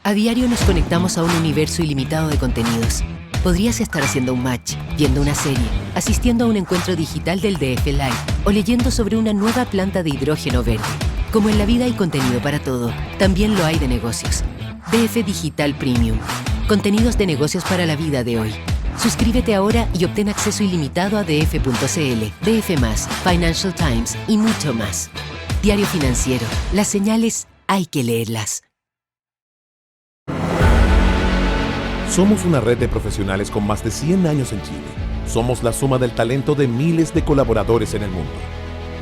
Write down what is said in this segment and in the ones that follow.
A diario nos conectamos a un universo ilimitado de contenidos. Podrías estar haciendo un match, viendo una serie, asistiendo a un encuentro digital del DF Live o leyendo sobre una nueva planta de hidrógeno verde. Como en la vida hay contenido para todo, también lo hay de negocios. DF Digital Premium. Contenidos de negocios para la vida de hoy. Suscríbete ahora y obtén acceso ilimitado a df.cl, DF+, Financial Times y mucho más. Diario Financiero. Las señales hay que leerlas. Somos una red de profesionales con más de 100 años en Chile. Somos la suma del talento de miles de colaboradores en el mundo.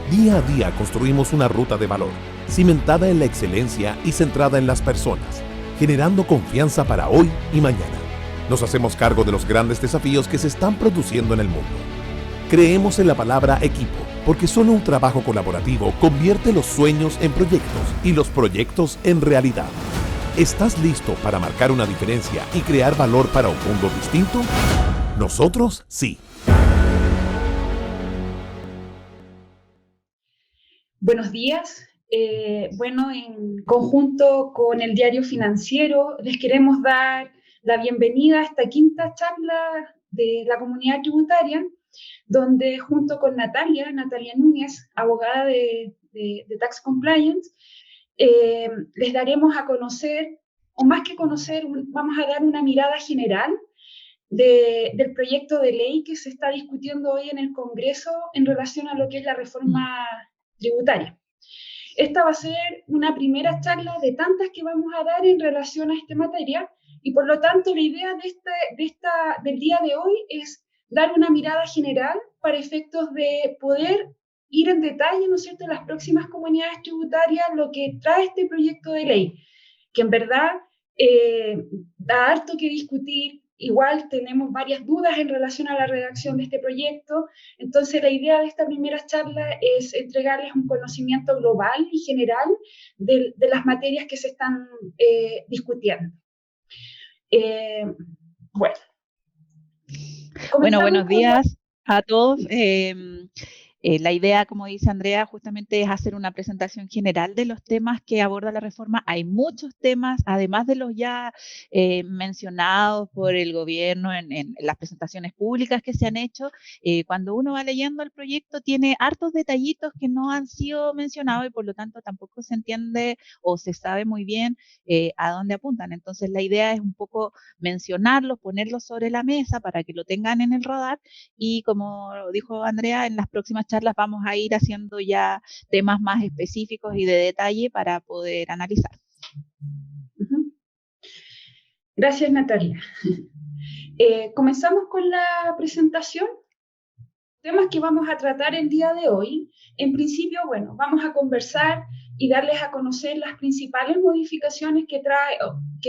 Día a día construimos una ruta de valor, cimentada en la excelencia y centrada en las personas, generando confianza para hoy y mañana. Nos hacemos cargo de los grandes desafíos que se están produciendo en el mundo. Creemos en la palabra equipo, porque solo un trabajo colaborativo convierte los sueños en proyectos y los proyectos en realidad. ¿Estás listo para marcar una diferencia y crear valor para un mundo distinto? Nosotros sí. Buenos días. En conjunto con el Diario Financiero, les queremos dar la bienvenida a esta quinta charla de la comunidad tributaria, donde junto con Natalia Núñez, abogada de Tax Compliance, les daremos a conocer, o más que conocer, vamos a dar una mirada general del proyecto de ley que se está discutiendo hoy en el Congreso en relación a lo que es la reforma tributaria. Esta va a ser una primera charla de tantas que vamos a dar en relación a esta materia y por lo tanto la idea del día de hoy es dar una mirada general para efectos de poder ir en detalle, ¿no es cierto?, en las próximas comunidades tributarias lo que trae este proyecto de ley, que en verdad da harto que discutir. Igual tenemos varias dudas en relación a la redacción de este proyecto, entonces la idea de esta primera charla es entregarles un conocimiento global y general de las materias que se están discutiendo. Bueno. Bueno, buenos días a todos. La idea, como dice Andrea, justamente es hacer una presentación general de los temas que aborda la reforma. Hay muchos temas, además de los ya mencionados por el gobierno en las presentaciones públicas que se han hecho. Cuando uno va leyendo el proyecto, tiene hartos detallitos que no han sido mencionados y por lo tanto tampoco se entiende o se sabe muy bien a dónde apuntan. Entonces la idea es un poco mencionarlos, ponerlos sobre la mesa para que lo tengan en el radar y como dijo Andrea, en las próximas charlas vamos a ir haciendo ya temas más específicos y de detalle para poder analizar. Gracias, Natalia. Comenzamos con la presentación. Temas que vamos a tratar el día de hoy. En principio, bueno, vamos a conversar y darles a conocer las principales modificaciones que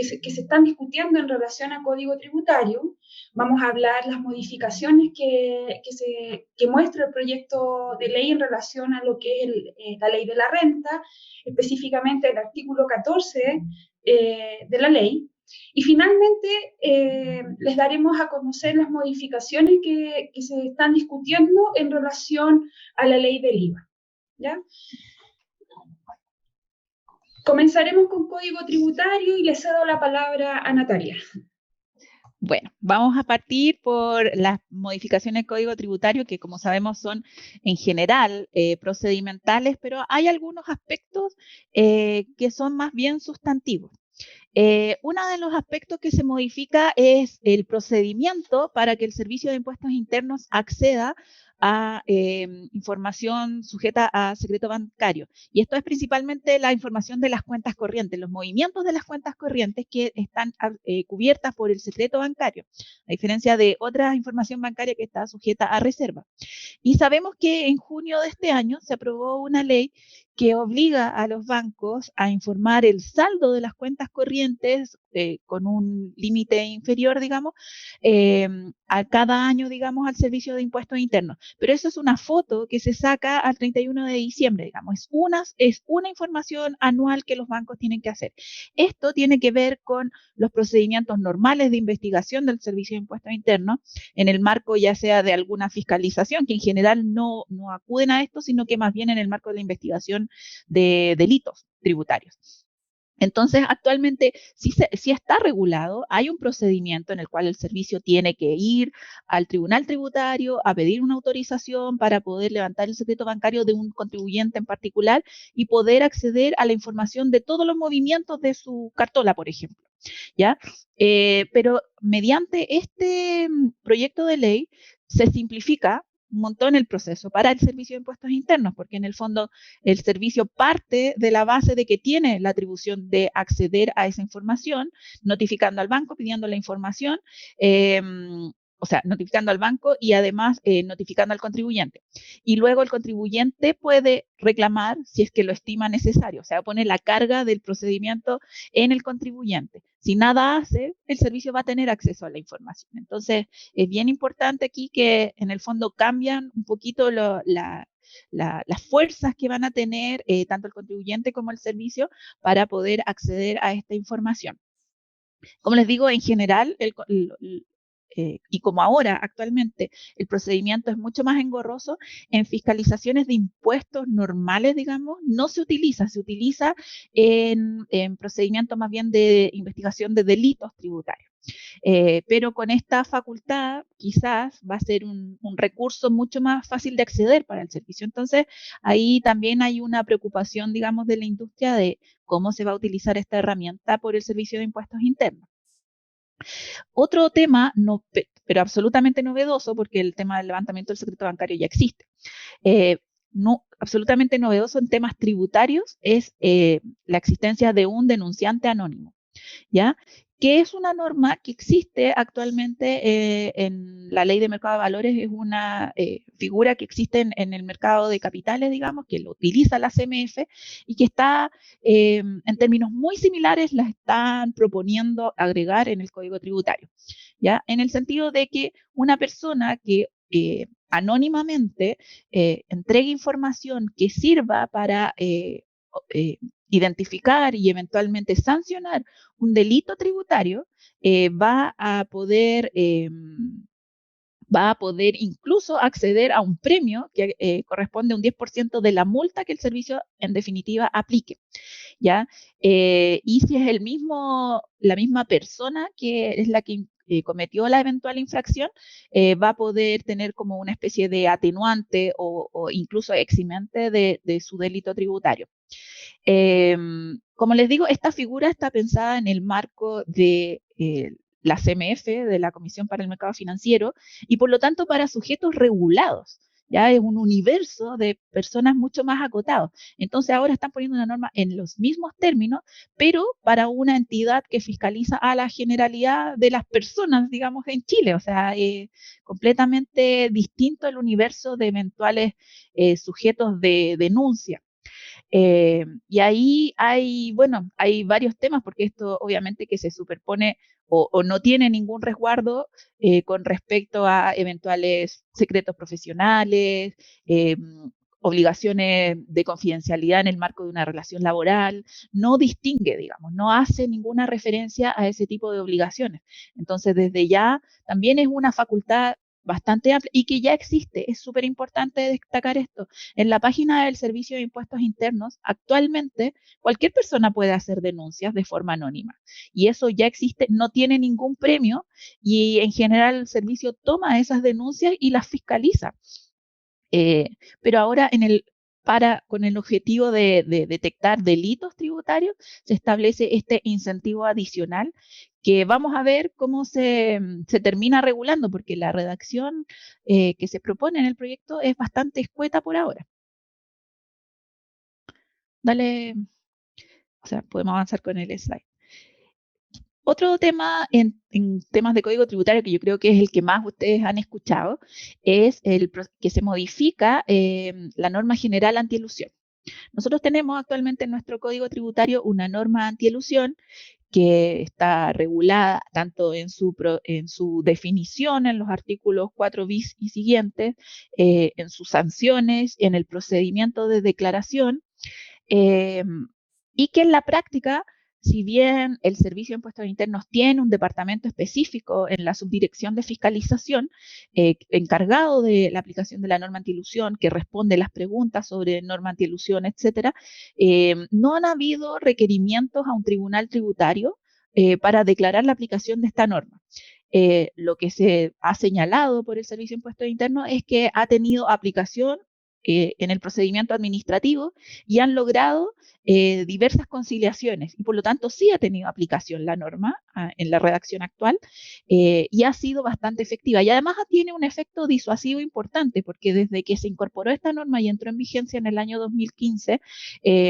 se están discutiendo en relación al Código Tributario. Vamos a hablar las modificaciones que muestra el proyecto de ley en relación a lo que es la ley de la renta, específicamente el artículo 14 de la ley. Y finalmente les daremos a conocer las modificaciones que se están discutiendo en relación a la ley del IVA. ¿Ya? Comenzaremos con Código Tributario y le cedo la palabra a Natalia. Bueno, vamos a partir por las modificaciones del Código Tributario que, como sabemos, son en general procedimentales, pero hay algunos aspectos que son más bien sustantivos. Uno de los aspectos que se modifica es el procedimiento para que el Servicio de Impuestos Internos acceda a información sujeta a secreto bancario. Y esto es principalmente la información de las cuentas corrientes, los movimientos de las cuentas corrientes que están cubiertas por el secreto bancario, a diferencia de otra información bancaria que está sujeta a reserva. Y sabemos que en junio de este año se aprobó una ley que obliga a los bancos a informar el saldo de las cuentas corrientes con un límite inferior, digamos, a cada año, digamos, al Servicio de Impuestos Internos. Pero eso es una foto que se saca al 31 de diciembre, digamos. Es una información anual que los bancos tienen que hacer. Esto tiene que ver con los procedimientos normales de investigación del Servicio de Impuestos Internos en el marco ya sea de alguna fiscalización, que en general no acuden a esto, sino que más bien en el marco de la investigación de delitos tributarios. Entonces, actualmente sí está regulado, hay un procedimiento en el cual el servicio tiene que ir al tribunal tributario a pedir una autorización para poder levantar el secreto bancario de un contribuyente en particular y poder acceder a la información de todos los movimientos de su cartola, por ejemplo. ¿Ya? Pero mediante este proyecto de ley se simplifica un montón el proceso para el Servicio de Impuestos Internos, porque en el fondo el servicio parte de la base de que tiene la atribución de acceder a esa información, notificando al banco, pidiendo la información, o sea, notificando al banco y además notificando al contribuyente. Y luego el contribuyente puede reclamar si es que lo estima necesario, o sea, pone la carga del procedimiento en el contribuyente. Si nada hace, el servicio va a tener acceso a la información. Entonces, es bien importante aquí que en el fondo cambian un poquito las fuerzas que van a tener tanto el contribuyente como el servicio para poder acceder a esta información. Como les digo, en general, y como ahora actualmente el procedimiento es mucho más engorroso, en fiscalizaciones de impuestos normales, digamos, no se utiliza, se utiliza en procedimientos más bien de investigación de delitos tributarios. Pero con esta facultad quizás va a ser un recurso mucho más fácil de acceder para el servicio. Entonces, ahí también hay una preocupación, digamos, de la industria de cómo se va a utilizar esta herramienta por el Servicio de Impuestos Internos. Otro tema, pero absolutamente novedoso, porque el tema del levantamiento del secreto bancario ya existe, absolutamente novedoso en temas tributarios es la existencia de un denunciante anónimo, ¿ya? Que es una norma que existe actualmente en la ley de mercado de valores, es una figura que existe en el mercado de capitales, digamos, que lo utiliza la CMF y que está, en términos muy similares, la están proponiendo agregar en el Código Tributario, ¿ya? En el sentido de que una persona que anónimamente entregue información que sirva para identificar y eventualmente sancionar un delito tributario, va a poder incluso acceder a un premio que corresponde a un 10% de la multa que el servicio en definitiva aplique, ¿ya? Y si es la misma persona que es la que cometió la eventual infracción, va a poder tener como una especie de atenuante o incluso eximente de su delito tributario. Como les digo, esta figura está pensada en el marco de la CMF, de la Comisión para el Mercado Financiero, y por lo tanto para sujetos regulados. Ya es un universo de personas mucho más acotados. Entonces ahora están poniendo una norma en los mismos términos, pero para una entidad que fiscaliza a la generalidad de las personas, digamos, en Chile. O sea, completamente distinto el universo de eventuales sujetos de denuncia. Y ahí hay varios temas, porque esto obviamente que se superpone o no tiene ningún resguardo con respecto a eventuales secretos profesionales, obligaciones de confidencialidad en el marco de una relación laboral, no distingue, digamos, no hace ninguna referencia a ese tipo de obligaciones. Entonces, desde ya también es una facultad bastante amplia y que ya existe. Es súper importante destacar esto. En la página del Servicio de Impuestos Internos, actualmente cualquier persona puede hacer denuncias de forma anónima y eso ya existe, no tiene ningún premio y en general el servicio toma esas denuncias y las fiscaliza. Pero ahora con el objetivo de detectar delitos tributarios, se establece este incentivo adicional que vamos a ver cómo se termina regulando, porque la redacción que se propone en el proyecto es bastante escueta por ahora. Dale, o sea, podemos avanzar con el slide. Otro tema en temas de código tributario que yo creo que es el que más ustedes han escuchado es que se modifica la norma general antielusión. Nosotros tenemos actualmente en nuestro código tributario una norma antielusión que está regulada tanto en su definición en los artículos 4 bis y siguientes, en sus sanciones, en el procedimiento de declaración, y que en la práctica si bien el Servicio de Impuestos Internos tiene un departamento específico en la Subdirección de Fiscalización encargado de la aplicación de la norma antielusión, que responde las preguntas sobre norma antielusión, etcétera, no han habido requerimientos a un tribunal tributario para declarar la aplicación de esta norma. Lo que se ha señalado por el Servicio de Impuestos Internos es que ha tenido aplicación en el procedimiento administrativo y han logrado diversas conciliaciones y por lo tanto sí ha tenido aplicación la norma en la redacción actual y ha sido bastante efectiva y además tiene un efecto disuasivo importante porque desde que se incorporó esta norma y entró en vigencia en el año 2015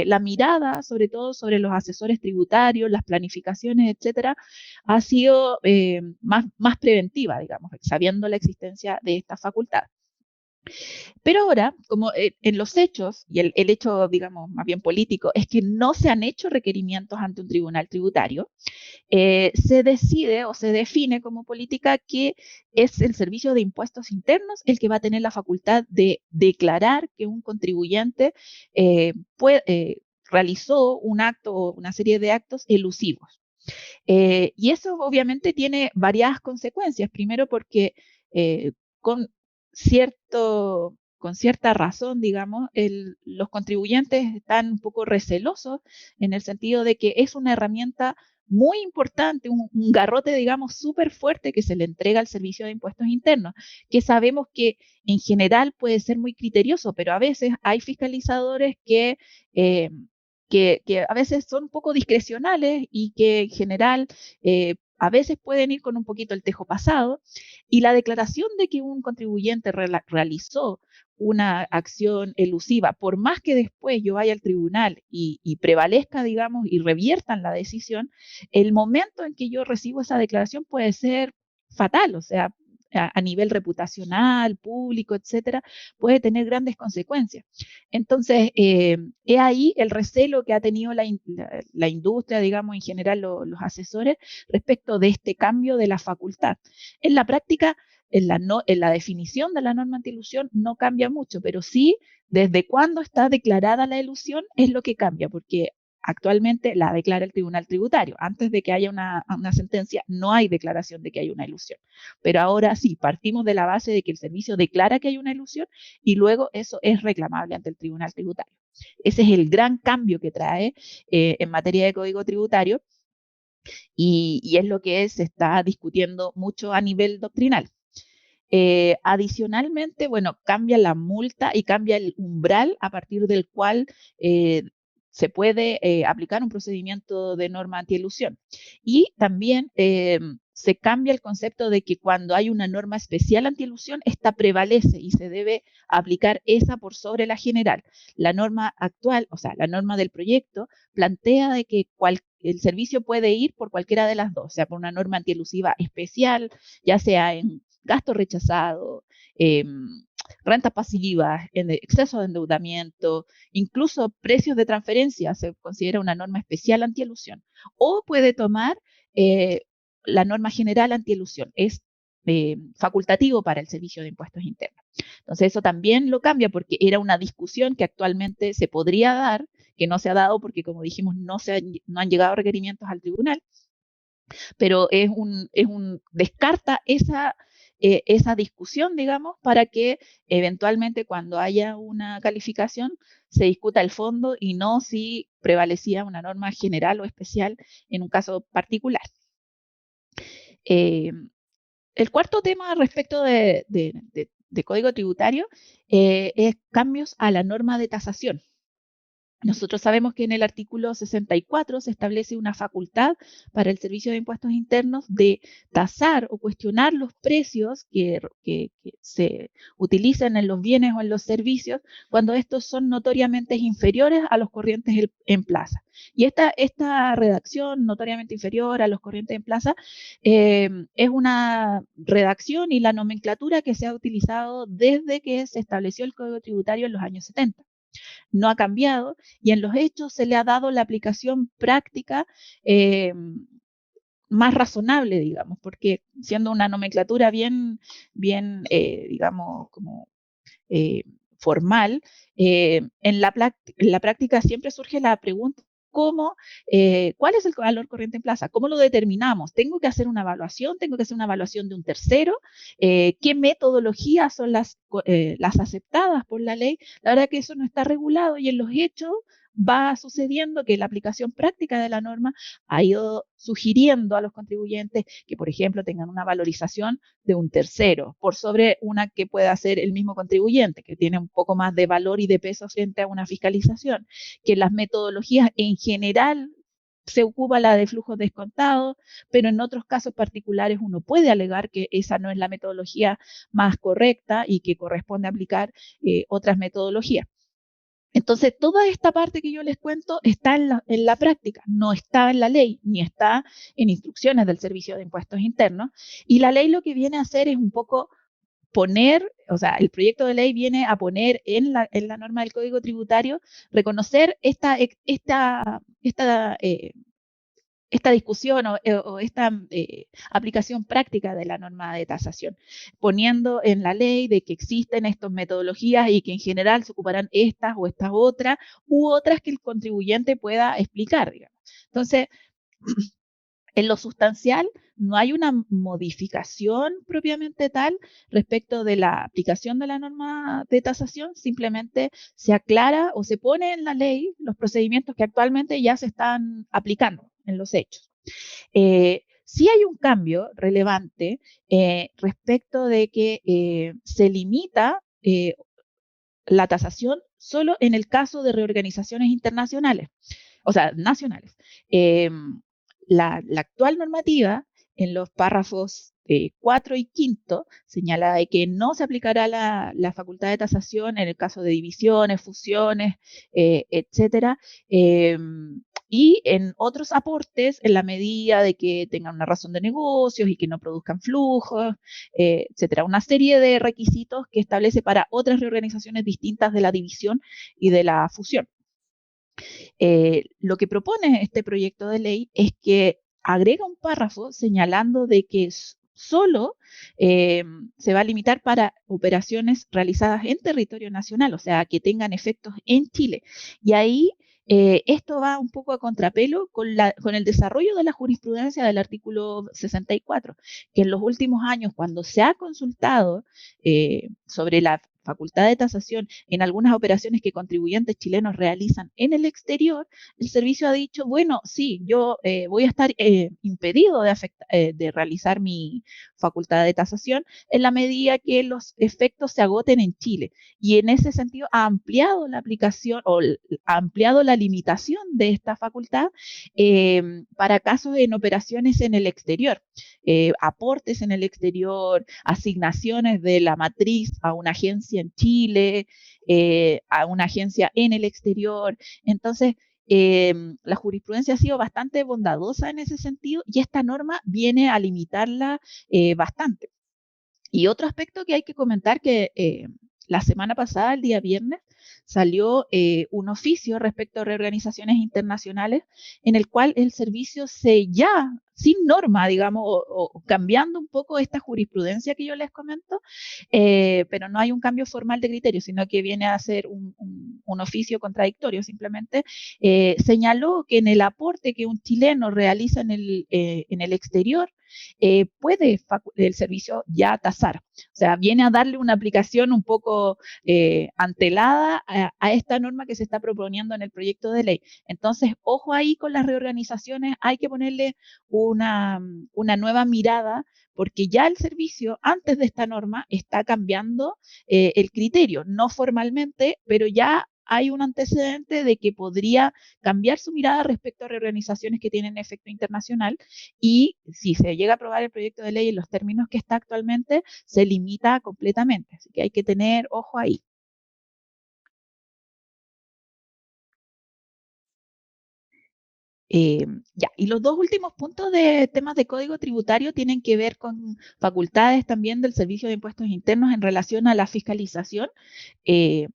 la mirada sobre todo sobre los asesores tributarios, las planificaciones, etcétera, ha sido más preventiva, digamos, sabiendo la existencia de esta facultad. Pero ahora, como en los hechos, y el hecho, digamos, más bien político, es que no se han hecho requerimientos ante un tribunal tributario, se decide o se define como política que es el Servicio de Impuestos Internos el que va a tener la facultad de declarar que un contribuyente realizó un acto o una serie de actos elusivos. Y eso obviamente tiene varias consecuencias. Primero porque con cierta razón, digamos, los contribuyentes están un poco recelosos en el sentido de que es una herramienta muy importante, un garrote, digamos, súper fuerte que se le entrega al Servicio de Impuestos Internos, que sabemos que en general puede ser muy criterioso, pero a veces hay fiscalizadores que a veces son un poco discrecionales y que en general a veces pueden ir con un poquito el tejo pasado, y la declaración de que un contribuyente realizó una acción elusiva, por más que después yo vaya al tribunal y prevalezca, digamos, y reviertan la decisión, el momento en que yo recibo esa declaración puede ser fatal, o sea, a nivel reputacional, público, etcétera, puede tener grandes consecuencias. Entonces, es ahí el recelo que ha tenido la industria, digamos, en general los asesores, respecto de este cambio de la facultad. En la práctica, en la definición de la norma antielusión no cambia mucho, pero sí desde cuándo está declarada la elusión es lo que cambia, porque actualmente la declara el tribunal tributario. Antes de que haya una sentencia, no hay declaración de que hay una elusión. Pero ahora sí, partimos de la base de que el servicio declara que hay una elusión y luego eso es reclamable ante el tribunal tributario. Ese es el gran cambio que trae en materia de código tributario y es lo que se está discutiendo mucho a nivel doctrinal. Adicionalmente, bueno, cambia la multa y cambia el umbral a partir del cual se puede aplicar un procedimiento de norma antielusión. Y también se cambia el concepto de que cuando hay una norma especial antielusión, esta prevalece y se debe aplicar esa por sobre la general. La norma actual, o sea, la norma del proyecto, plantea de que el servicio puede ir por cualquiera de las dos, o sea, por una norma antielusiva especial, ya sea en gasto rechazado, rentas pasivas, en exceso de endeudamiento, incluso precios de transferencia, se considera una norma especial antielusión. O puede tomar la norma general antielusión, es facultativo para el Servicio de Impuestos Internos. Entonces eso también lo cambia porque era una discusión que actualmente se podría dar, que no se ha dado porque, como dijimos, no han llegado requerimientos al tribunal, pero descarta esa discusión, digamos, para que eventualmente cuando haya una calificación se discuta el fondo y no si prevalecía una norma general o especial en un caso particular. El cuarto tema respecto de código tributario es cambios a la norma de tasación. Nosotros sabemos que en el artículo 64 se establece una facultad para el Servicio de Impuestos Internos de tasar o cuestionar los precios que se utilizan en los bienes o en los servicios cuando estos son notoriamente inferiores a los corrientes en plaza. Y esta redacción, notoriamente inferior a los corrientes en plaza, es una redacción y la nomenclatura que se ha utilizado desde que se estableció el Código Tributario en los años 70. No ha cambiado y en los hechos se le ha dado la aplicación práctica más razonable, digamos, porque siendo una nomenclatura bien digamos, como formal, en la práctica siempre surge la pregunta ¿cuál es el valor corriente en plaza? ¿Cómo lo determinamos? ¿Tengo que hacer una evaluación? ¿Tengo que hacer una evaluación de un tercero? ¿Qué metodologías son las aceptadas por la ley? La verdad que eso no está regulado y en los hechos va sucediendo que la aplicación práctica de la norma ha ido sugiriendo a los contribuyentes que, por ejemplo, tengan una valorización de un tercero por sobre una que pueda hacer el mismo contribuyente, que tiene un poco más de valor y de peso frente a una fiscalización, que las metodologías en general se ocupa la de flujos descontados, pero en otros casos particulares uno puede alegar que esa no es la metodología más correcta y que corresponde aplicar otras metodologías. Entonces, toda esta parte que yo les cuento está en la práctica, no está en la ley, ni está en instrucciones del Servicio de Impuestos Internos. Y la ley lo que viene a hacer es un poco poner, o sea, el proyecto de ley viene a poner en la norma del Código Tributario, reconocer esta discusión o esta aplicación práctica de la norma de tasación, poniendo en la ley de que existen estas metodologías y que en general se ocuparán estas o estas otras u otras que el contribuyente pueda explicar, digamos. Entonces, en lo sustancial, no hay una modificación propiamente tal respecto de la aplicación de la norma de tasación, simplemente se aclara o se pone en la ley los procedimientos que actualmente ya se están aplicando en los hechos. Sí hay un cambio relevante respecto de que se limita la tasación solo en el caso de reorganizaciones internacionales, o sea, nacionales. La actual normativa, en los párrafos 4 y 5, señala de que no se aplicará la facultad de tasación en el caso de divisiones, fusiones, etcétera, y en otros aportes en la medida de que tengan una razón de negocios y que no produzcan flujos, etcétera. Una serie de requisitos que establece para otras reorganizaciones distintas de la división y de la fusión. Lo que propone este proyecto de ley es que agrega un párrafo señalando de que solo se va a limitar para operaciones realizadas en territorio nacional, o sea, que tengan efectos en Chile. Y ahí esto va un poco a contrapelo con el desarrollo de la jurisprudencia del artículo 64, que en los últimos años, cuando se ha consultado sobre la facultad de tasación en algunas operaciones que contribuyentes chilenos realizan en el exterior, el servicio ha dicho, bueno, sí, yo voy a estar impedido de realizar mi facultad de tasación en la medida que los efectos se agoten en Chile. Y en ese sentido ha ampliado la aplicación o ha ampliado la limitación de esta facultad para casos en operaciones en el exterior, aportes en el exterior, asignaciones de la matriz a una agencia en Chile, a una agencia en el exterior. Entonces, la jurisprudencia ha sido bastante bondadosa en ese sentido y esta norma viene a limitarla bastante. Y otro aspecto que hay que comentar que la semana pasada, el día viernes, salió un oficio respecto a reorganizaciones internacionales en el cual el servicio sin norma, digamos, o cambiando un poco esta jurisprudencia que yo les comento, pero no hay un cambio formal de criterio, sino que viene a ser un oficio contradictorio simplemente, señaló que en el aporte que un chileno realiza en el exterior, puede el servicio ya tasar. O sea, viene a darle una aplicación un poco antelada a esta norma que se está proponiendo en el proyecto de ley. Entonces, ojo ahí con las reorganizaciones, hay que ponerle una nueva mirada, porque ya el servicio, antes de esta norma, está cambiando el criterio, no formalmente, pero ya hay un antecedente de que podría cambiar su mirada respecto a reorganizaciones que tienen efecto internacional y si se llega a aprobar el proyecto de ley en los términos que está actualmente, se limita completamente. Así que hay que tener ojo ahí. Y los dos últimos puntos de temas de código tributario tienen que ver con facultades también del Servicio de Impuestos Internos en relación a la fiscalización.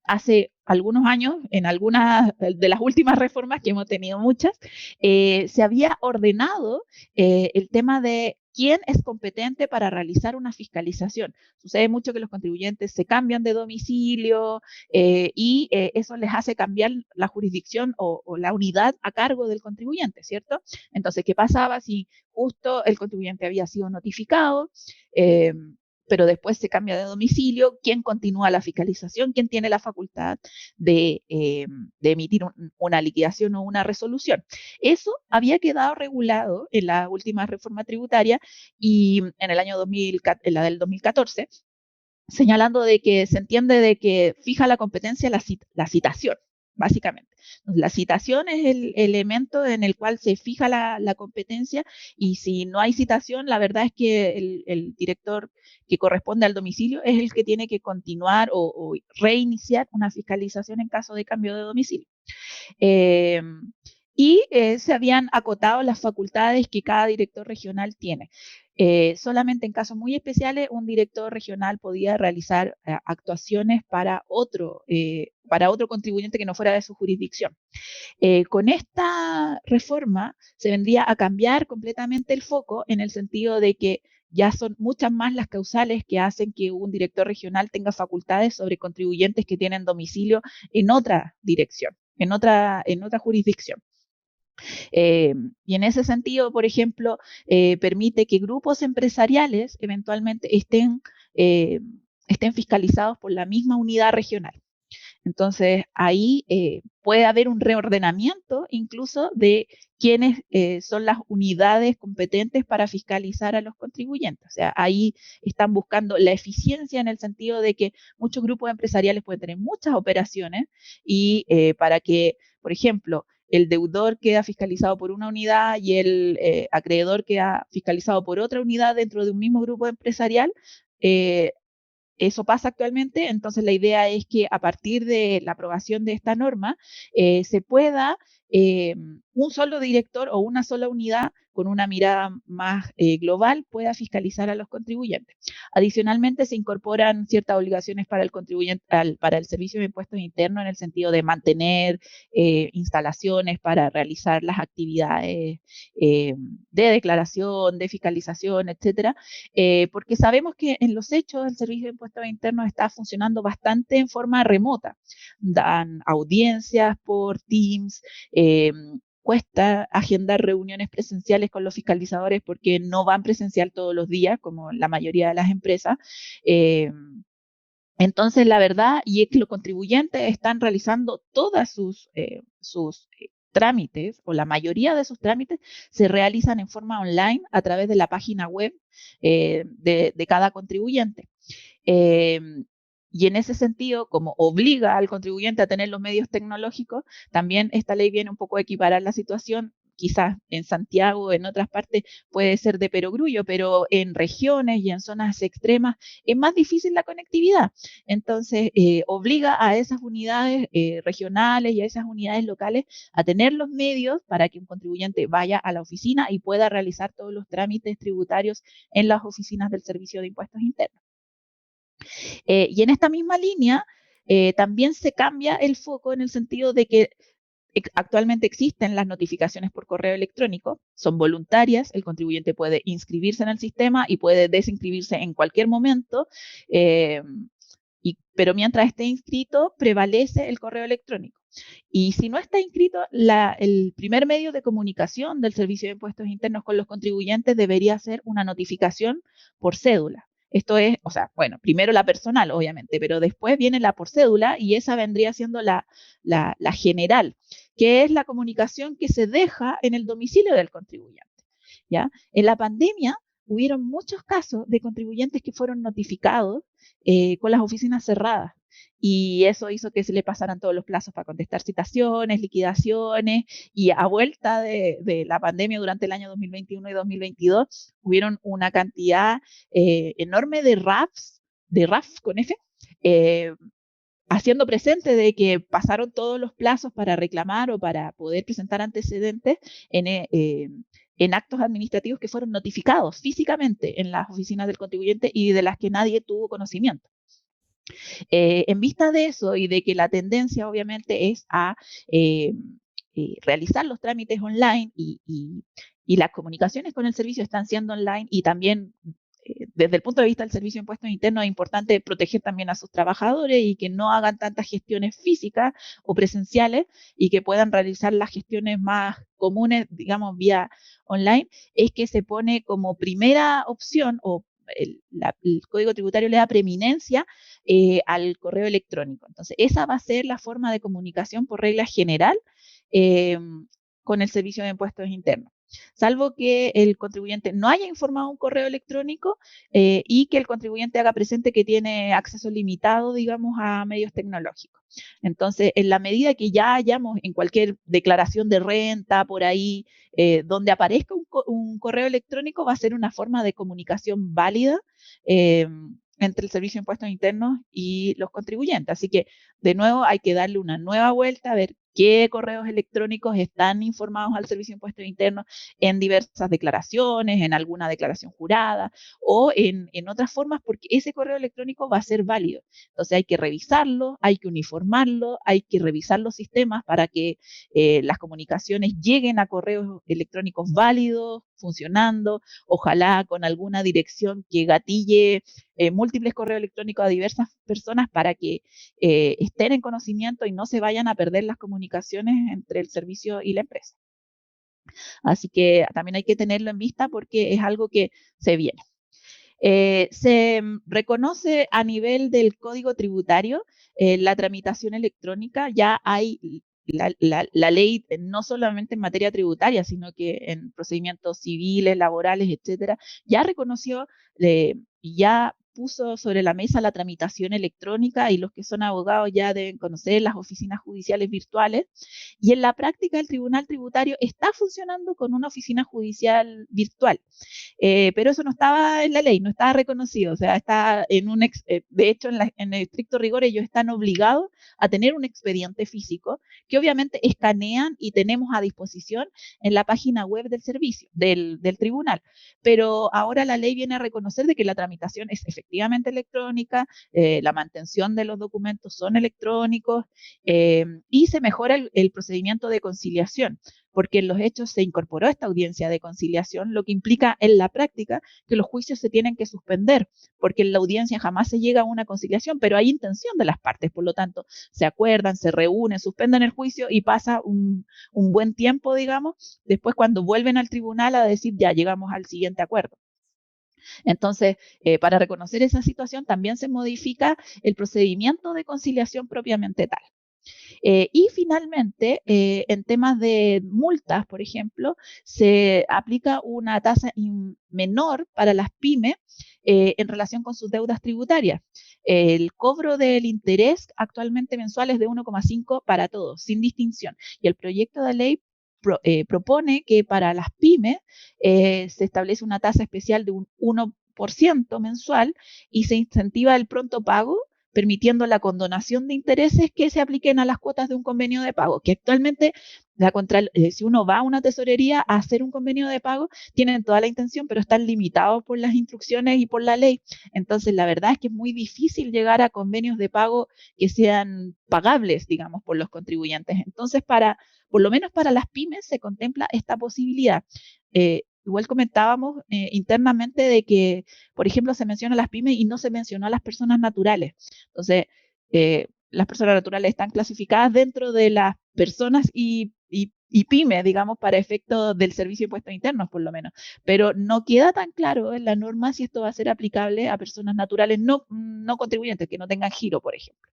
Hace algunos años, en algunas de las últimas reformas, que hemos tenido muchas, se había ordenado el tema de quién es competente para realizar una fiscalización. Sucede mucho que los contribuyentes se cambian de domicilio y eso les hace cambiar la jurisdicción o la unidad a cargo del contribuyente, ¿cierto? Entonces, ¿qué pasaba si justo el contribuyente había sido notificado? Pero después se cambia de domicilio, ¿quién continúa la fiscalización? ¿Quién tiene la facultad de emitir una liquidación o una resolución? Eso había quedado regulado en la última reforma tributaria y en el año 2000, en la del 2014, señalando de que se entiende de que fija la competencia la citación, básicamente. Entonces, la citación es el elemento en el cual se fija la competencia, y si no hay citación, la verdad es que el director que corresponde al domicilio es el que tiene que continuar o reiniciar una fiscalización en caso de cambio de domicilio. Se habían acotado las facultades que cada director regional tiene. Solamente en casos muy especiales un director regional podía realizar actuaciones para otro contribuyente que no fuera de su jurisdicción. Con esta reforma se vendría a cambiar completamente el foco, en el sentido de que ya son muchas más las causales que hacen que un director regional tenga facultades sobre contribuyentes que tienen domicilio en otra dirección, en otra jurisdicción. Y en ese sentido, por ejemplo, permite que grupos empresariales eventualmente estén fiscalizados por la misma unidad regional. Entonces, ahí puede haber un reordenamiento incluso de quiénes son las unidades competentes para fiscalizar a los contribuyentes. O sea, ahí están buscando la eficiencia, en el sentido de que muchos grupos empresariales pueden tener muchas operaciones y para que, por ejemplo, el deudor queda fiscalizado por una unidad y el acreedor queda fiscalizado por otra unidad dentro de un mismo grupo empresarial. Eso pasa actualmente. Entonces la idea es que a partir de la aprobación de esta norma se pueda un solo director o una sola unidad con una mirada más global pueda fiscalizar a los contribuyentes. Adicionalmente, se incorporan ciertas obligaciones para el contribuyente, para el Servicio de Impuestos Internos, en el sentido de mantener instalaciones para realizar las actividades de declaración, de fiscalización, etcétera, porque sabemos que en los hechos el Servicio de Impuestos Internos está funcionando bastante en forma remota. Dan audiencias por Teams, cuesta agendar reuniones presenciales con los fiscalizadores porque no van presencial todos los días, como la mayoría de las empresas. Entonces, la verdad, y es que los contribuyentes están realizando todas sus trámites, o la mayoría de sus trámites, se realizan en forma online a través de la página web de cada contribuyente. Y en ese sentido, como obliga al contribuyente a tener los medios tecnológicos, también esta ley viene un poco a equiparar la situación. Quizás en Santiago o en otras partes puede ser de perogrullo, pero en regiones y en zonas extremas es más difícil la conectividad. Entonces, obliga a esas unidades regionales y a esas unidades locales a tener los medios para que un contribuyente vaya a la oficina y pueda realizar todos los trámites tributarios en las oficinas del Servicio de Impuestos Internos. Y en esta misma línea también se cambia el foco, en el sentido de que actualmente existen las notificaciones por correo electrónico, son voluntarias, el contribuyente puede inscribirse en el sistema y puede desinscribirse en cualquier momento, pero mientras esté inscrito prevalece el correo electrónico. Y si no está inscrito, el primer medio de comunicación del Servicio de Impuestos Internos con los contribuyentes debería ser una notificación por cédula. Esto es, o sea, bueno, primero la personal, obviamente, pero después viene la por cédula, y esa vendría siendo la general, que es la comunicación que se deja en el domicilio del contribuyente, ¿ya? En la pandemia hubieron muchos casos de contribuyentes que fueron notificados con las oficinas cerradas, y eso hizo que se le pasaran todos los plazos para contestar citaciones, liquidaciones, y a vuelta de la pandemia durante el año 2021 y 2022 hubieron una cantidad enorme de RAFs con F, haciendo presente de que pasaron todos los plazos para reclamar o para poder presentar antecedentes en actos administrativos que fueron notificados físicamente en las oficinas del contribuyente y de las que nadie tuvo conocimiento. En vista de eso, y de que la tendencia obviamente es a realizar los trámites online y las comunicaciones con el servicio están siendo online, y también desde el punto de vista del Servicio de Impuestos Internos es importante proteger también a sus trabajadores y que no hagan tantas gestiones físicas o presenciales y que puedan realizar las gestiones más comunes, digamos, vía online, es que se pone como primera opción, o el Código Tributario le da preeminencia al correo electrónico. Entonces, esa va a ser la forma de comunicación por regla general con el Servicio de Impuestos Internos, salvo que el contribuyente no haya informado un correo electrónico y que el contribuyente haga presente que tiene acceso limitado, digamos, a medios tecnológicos. Entonces, en la medida que ya hayamos en cualquier declaración de renta, por ahí, donde aparezca un correo electrónico, va a ser una forma de comunicación válida entre el Servicio de Impuestos Internos y los contribuyentes. Así que, de nuevo, hay que darle una nueva vuelta, a ver qué correos electrónicos están informados al Servicio de Impuestos Internos en diversas declaraciones, en alguna declaración jurada o en otras formas, porque ese correo electrónico va a ser válido. Entonces hay que revisarlo, hay que uniformarlo, hay que revisar los sistemas para que las comunicaciones lleguen a correos electrónicos válidos, funcionando, ojalá con alguna dirección que gatille múltiples correos electrónicos a diversas personas para que estén en conocimiento y no se vayan a perder las comunicaciones entre el servicio y la empresa. Así que también hay que tenerlo en vista porque es algo que se viene. Se reconoce a nivel del Código Tributario la tramitación electrónica. Ya hay la ley, no solamente en materia tributaria, sino que en procedimientos civiles, laborales, etcétera, ya reconoció, ya puso sobre la mesa la tramitación electrónica, y los que son abogados ya deben conocer las oficinas judiciales virtuales. Y en la práctica el Tribunal Tributario está funcionando con una oficina judicial virtual. Pero eso no estaba en la ley, no estaba reconocido, o sea, está en de hecho en el estricto rigor ellos están obligados a tener un expediente físico que obviamente escanean y tenemos a disposición en la página web del servicio, del tribunal. Pero ahora la ley viene a reconocer de que la tramitación es efectivamente electrónica, la mantención de los documentos son electrónicos, y se mejora el procedimiento de conciliación, porque en los hechos se incorporó esta audiencia de conciliación, lo que implica en la práctica que los juicios se tienen que suspender, porque en la audiencia jamás se llega a una conciliación, pero hay intención de las partes, por lo tanto, se acuerdan, se reúnen, suspenden el juicio y pasa un buen tiempo, digamos, después cuando vuelven al tribunal a decir ya llegamos al siguiente acuerdo. Entonces, para reconocer esa situación también se modifica el procedimiento de conciliación propiamente tal. Y finalmente, en temas de multas, por ejemplo, se aplica una tasa menor para las pymes en relación con sus deudas tributarias. El cobro del interés actualmente mensual es de 1,5 para todos, sin distinción. Y el proyecto de ley propone que para las pymes se establece una tasa especial de un 1% mensual y se incentiva el pronto pago, permitiendo la condonación de intereses que se apliquen a las cuotas de un convenio de pago, que actualmente si uno va a una tesorería a hacer un convenio de pago, tienen toda la intención, pero están limitados por las instrucciones y por la ley. Entonces, la verdad es que es muy difícil llegar a convenios de pago que sean pagables, digamos, por los contribuyentes. Entonces, por lo menos para las pymes se contempla esta posibilidad. Igual comentábamos internamente de que, por ejemplo, se menciona a las pymes y no se mencionó a las personas naturales. Entonces, las personas naturales están clasificadas dentro de las personas y pymes, digamos, para efectos del Servicio de Impuestos Internos, por lo menos. Pero no queda tan claro en la norma si esto va a ser aplicable a personas naturales no contribuyentes, que no tengan giro, por ejemplo.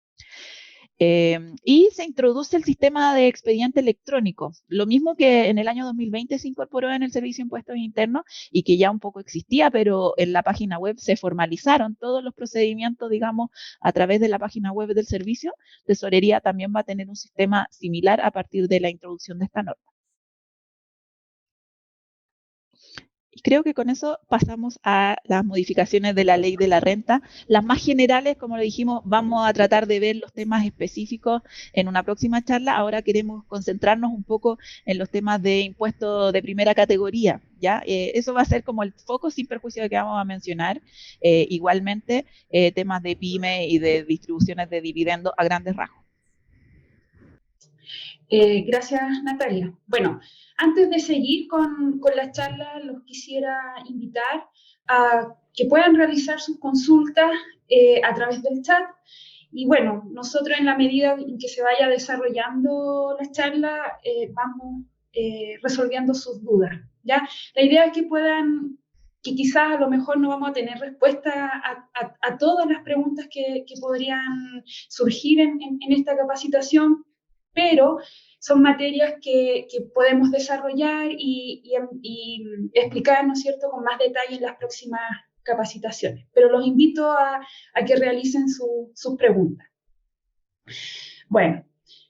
Y se introduce el sistema de expediente electrónico, lo mismo que en el año 2020 se incorporó en el Servicio de Impuestos Internos y que ya un poco existía, pero en la página web se formalizaron todos los procedimientos, digamos, a través de la página web del servicio. Tesorería también va a tener un sistema similar a partir de la introducción de esta norma. Y creo que con eso pasamos a las modificaciones de la ley de la renta. Las más generales, como lo dijimos, vamos a tratar de ver los temas específicos en una próxima charla. Ahora queremos concentrarnos un poco en los temas de impuestos de primera categoría, ¿ya? Eso va a ser como el foco sin perjuicio de que vamos a mencionar. Igualmente, temas de pyme y de distribuciones de dividendos a grandes rasgos. Gracias, Natalia. Bueno, antes de seguir con la charla, los quisiera invitar a que puedan realizar sus consultas a través del chat. Y bueno, nosotros en la medida en que se vaya desarrollando la charla, vamos resolviendo sus dudas, ¿ya? La idea es que puedan, que quizás a lo mejor no vamos a tener respuesta a todas las preguntas que podrían surgir en esta capacitación, pero son materias que podemos desarrollar y explicar, ¿no es cierto?, con más detalle en las próximas capacitaciones. Pero los invito a que realicen sus preguntas. Bueno,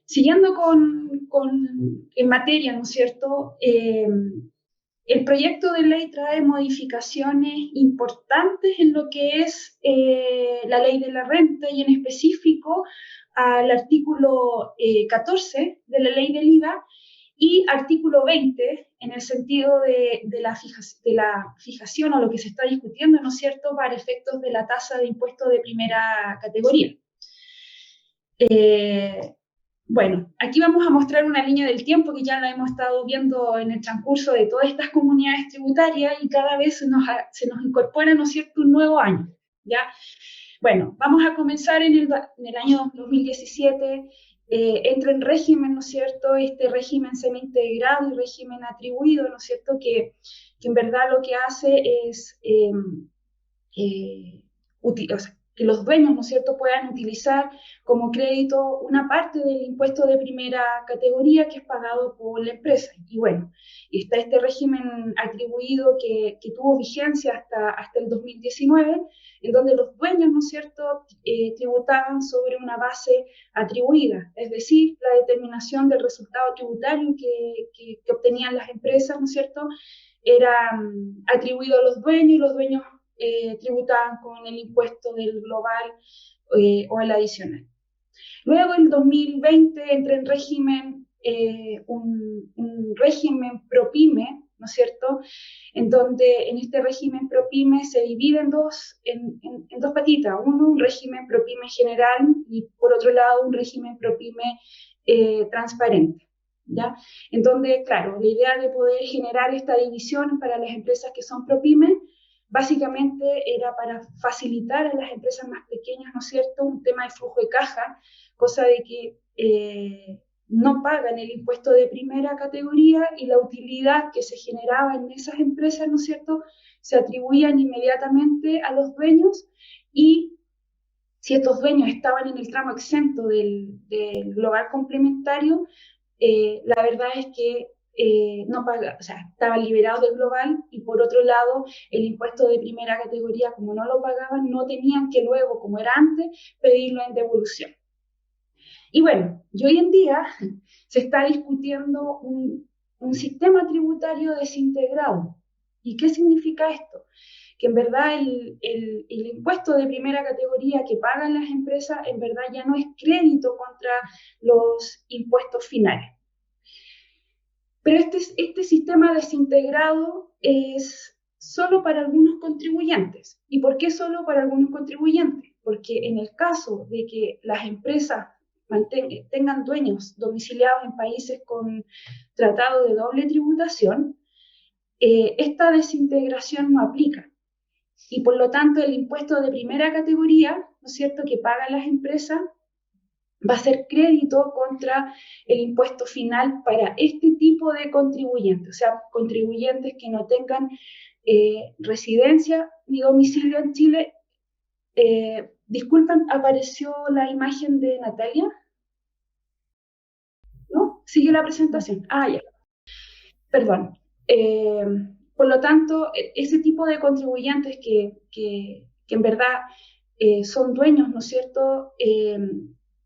siguiendo en materia, ¿no es cierto?, el proyecto de ley trae modificaciones importantes en lo que es la ley de la renta y en específico al artículo 14 de la ley del IVA y artículo 20 en el sentido de la fijación o lo que se está discutiendo, ¿no es cierto?, para efectos de la tasa de impuesto de primera categoría. Bueno, aquí vamos a mostrar una línea del tiempo que ya la hemos estado viendo en el transcurso de todas estas comunidades tributarias y cada vez se nos incorpora, ¿no es cierto?, un nuevo año, ¿ya? Bueno, vamos a comenzar en el año 2017, entra en régimen, ¿no es cierto?, este régimen semi-integrado y régimen atribuido, ¿no es cierto?, que en verdad lo que hace es que los dueños, ¿no es cierto?, puedan utilizar como crédito una parte del impuesto de primera categoría que es pagado por la empresa. Y bueno, está este régimen atribuido que tuvo vigencia hasta el 2019, en donde los dueños, ¿no es cierto?, tributaban sobre una base atribuida, es decir, la determinación del resultado tributario que obtenían las empresas, ¿no es cierto?, era atribuido a los dueños y los dueños tributaban con el impuesto del global o el adicional. Luego, en 2020, entra en régimen un régimen ProPyme, ¿no es cierto?, en donde en este régimen ProPyme se divide en dos patitas. Uno, un régimen ProPyme general y, por otro lado, un régimen ProPyme transparente, ¿ya? En donde, claro, la idea de poder generar esta división para las empresas que son ProPyme básicamente era para facilitar a las empresas más pequeñas, ¿no es cierto?, un tema de flujo de caja, cosa de que no pagan el impuesto de primera categoría y la utilidad que se generaba en esas empresas, ¿no es cierto?, se atribuían inmediatamente a los dueños y si estos dueños estaban en el tramo exento del global complementario, la verdad es que no paga, o sea, estaban liberados del global y por otro lado el impuesto de primera categoría, como no lo pagaban, no tenían que luego, como era antes, pedirlo en devolución. Y bueno, y hoy en día se está discutiendo un sistema tributario desintegrado. ¿Y qué significa esto? Que en verdad el impuesto de primera categoría que pagan las empresas en verdad ya no es crédito contra los impuestos finales. Pero este sistema desintegrado es solo para algunos contribuyentes. ¿Y por qué solo para algunos contribuyentes? Porque en el caso de que las empresas tengan dueños domiciliados en países con tratado de doble tributación, esta desintegración no aplica. Y por lo tanto el impuesto de primera categoría, ¿no es cierto?, que pagan las empresas, va a ser crédito contra el impuesto final para este tipo de contribuyentes, o sea, contribuyentes que no tengan residencia ni domicilio en Chile. Disculpen, ¿apareció la imagen de Natalia? ¿No? ¿Sigue la presentación? Ah, ya. Perdón. Por lo tanto, ese tipo de contribuyentes que en verdad son dueños, ¿no es cierto?,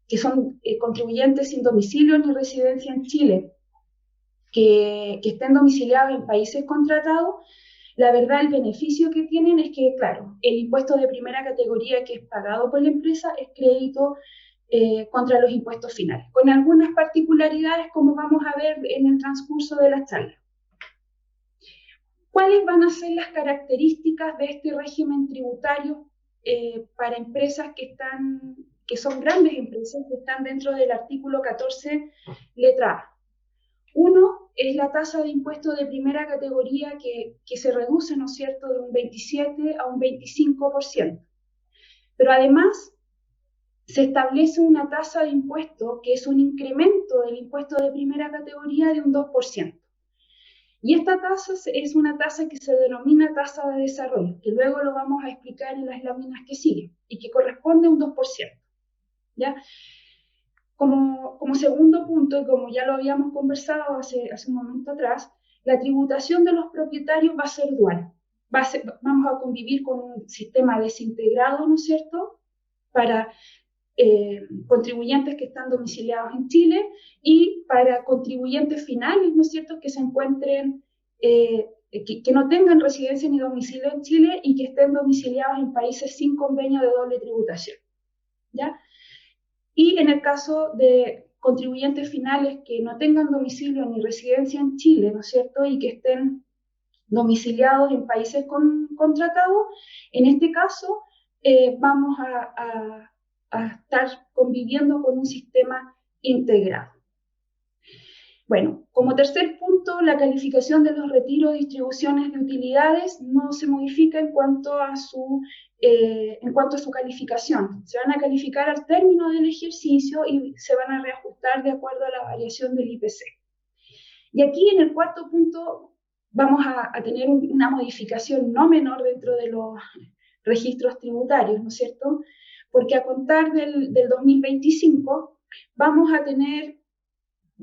que son contribuyentes sin domicilio ni residencia en Chile, que estén domiciliados en países con tratado, la verdad el beneficio que tienen es que, claro, el impuesto de primera categoría que es pagado por la empresa es crédito contra los impuestos finales, con algunas particularidades como vamos a ver en el transcurso de la charla. ¿Cuáles van a ser las características de este régimen tributario para empresas que están que son grandes empresas que están dentro del artículo 14, letra A. Uno es la tasa de impuesto de primera categoría que se reduce, ¿no es cierto?, de un 27 a un 25%. Pero además se establece una tasa de impuesto que es un incremento del impuesto de primera categoría de un 2%. Y esta tasa es una tasa que se denomina tasa de desarrollo, que luego lo vamos a explicar en las láminas que siguen, y que corresponde a un 2%. ¿Ya? Como segundo punto, y como ya lo habíamos conversado hace un momento atrás, la tributación de los propietarios va a ser dual. Vamos a convivir con un sistema desintegrado, ¿no es cierto?, para contribuyentes que están domiciliados en Chile y para contribuyentes finales, ¿no es cierto?, que se encuentren, que no tengan residencia ni domicilio en Chile y que estén domiciliados en países sin convenio de doble tributación. ¿Ya? Y en el caso de contribuyentes finales que no tengan domicilio ni residencia en Chile, ¿no es cierto?, y que estén domiciliados en países con tratado, en este caso vamos a estar conviviendo con un sistema integrado. Bueno, como tercer punto, la calificación de los retiros y distribuciones de utilidades no se modifica en cuanto a su calificación. Se van a calificar al término del ejercicio y se van a reajustar de acuerdo a la variación del IPC. Y aquí en el cuarto punto vamos a tener una modificación no menor dentro de los registros tributarios, ¿no es cierto?, porque a contar del 2025 vamos a tener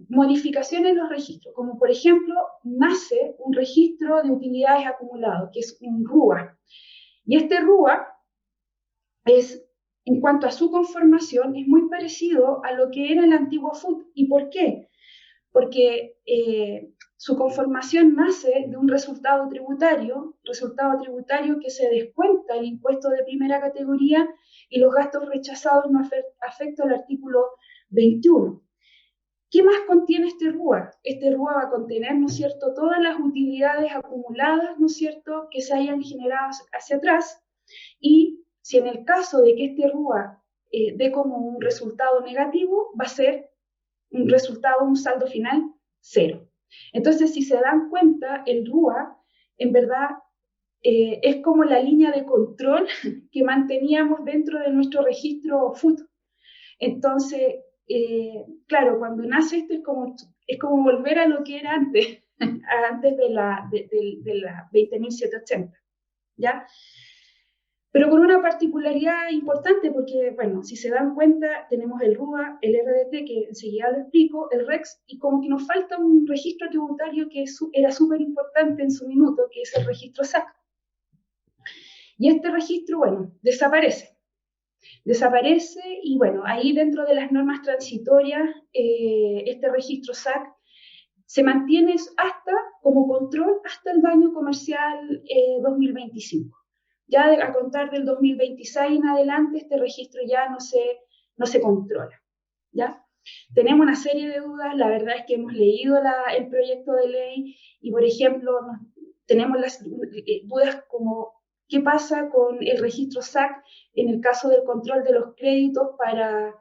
modificaciones en los registros, como por ejemplo, nace un registro de utilidades acumuladas, que es un RUA. Y este RUA es, en cuanto a su conformación, es muy parecido a lo que era el antiguo FUT. ¿Y por qué? Porque su conformación nace de un resultado tributario que se descuenta el impuesto de primera categoría y los gastos rechazados no afecta al artículo 21. ¿Qué más contiene este RUA? Este RUA va a contener, ¿no es cierto?, todas las utilidades acumuladas, ¿no es cierto?, que se hayan generado hacia atrás, y si en el caso de que este RUA dé como un resultado negativo, va a ser un saldo final 0. Entonces, si se dan cuenta, el RUA, en verdad, es como la línea de control que manteníamos dentro de nuestro registro FUT. Entonces, claro, cuando nace esto es como volver a lo que era antes, antes de la 20.780, ¿ya? Pero con una particularidad importante, porque, bueno, si se dan cuenta, tenemos el RUA, el RDT, que enseguida lo explico, el REX, y como que nos falta un registro tributario que era súper importante en su minuto, que es el registro SAC. Y este registro, bueno, desaparece y, bueno, ahí dentro de las normas transitorias, este registro SAC se mantiene como control hasta el año comercial 2025. Ya a contar del 2026 en adelante, este registro ya no se controla, ¿ya? Tenemos una serie de dudas, la verdad es que hemos leído el proyecto de ley y, por ejemplo, tenemos las dudas como qué pasa con el registro SAC en el caso del control de los créditos para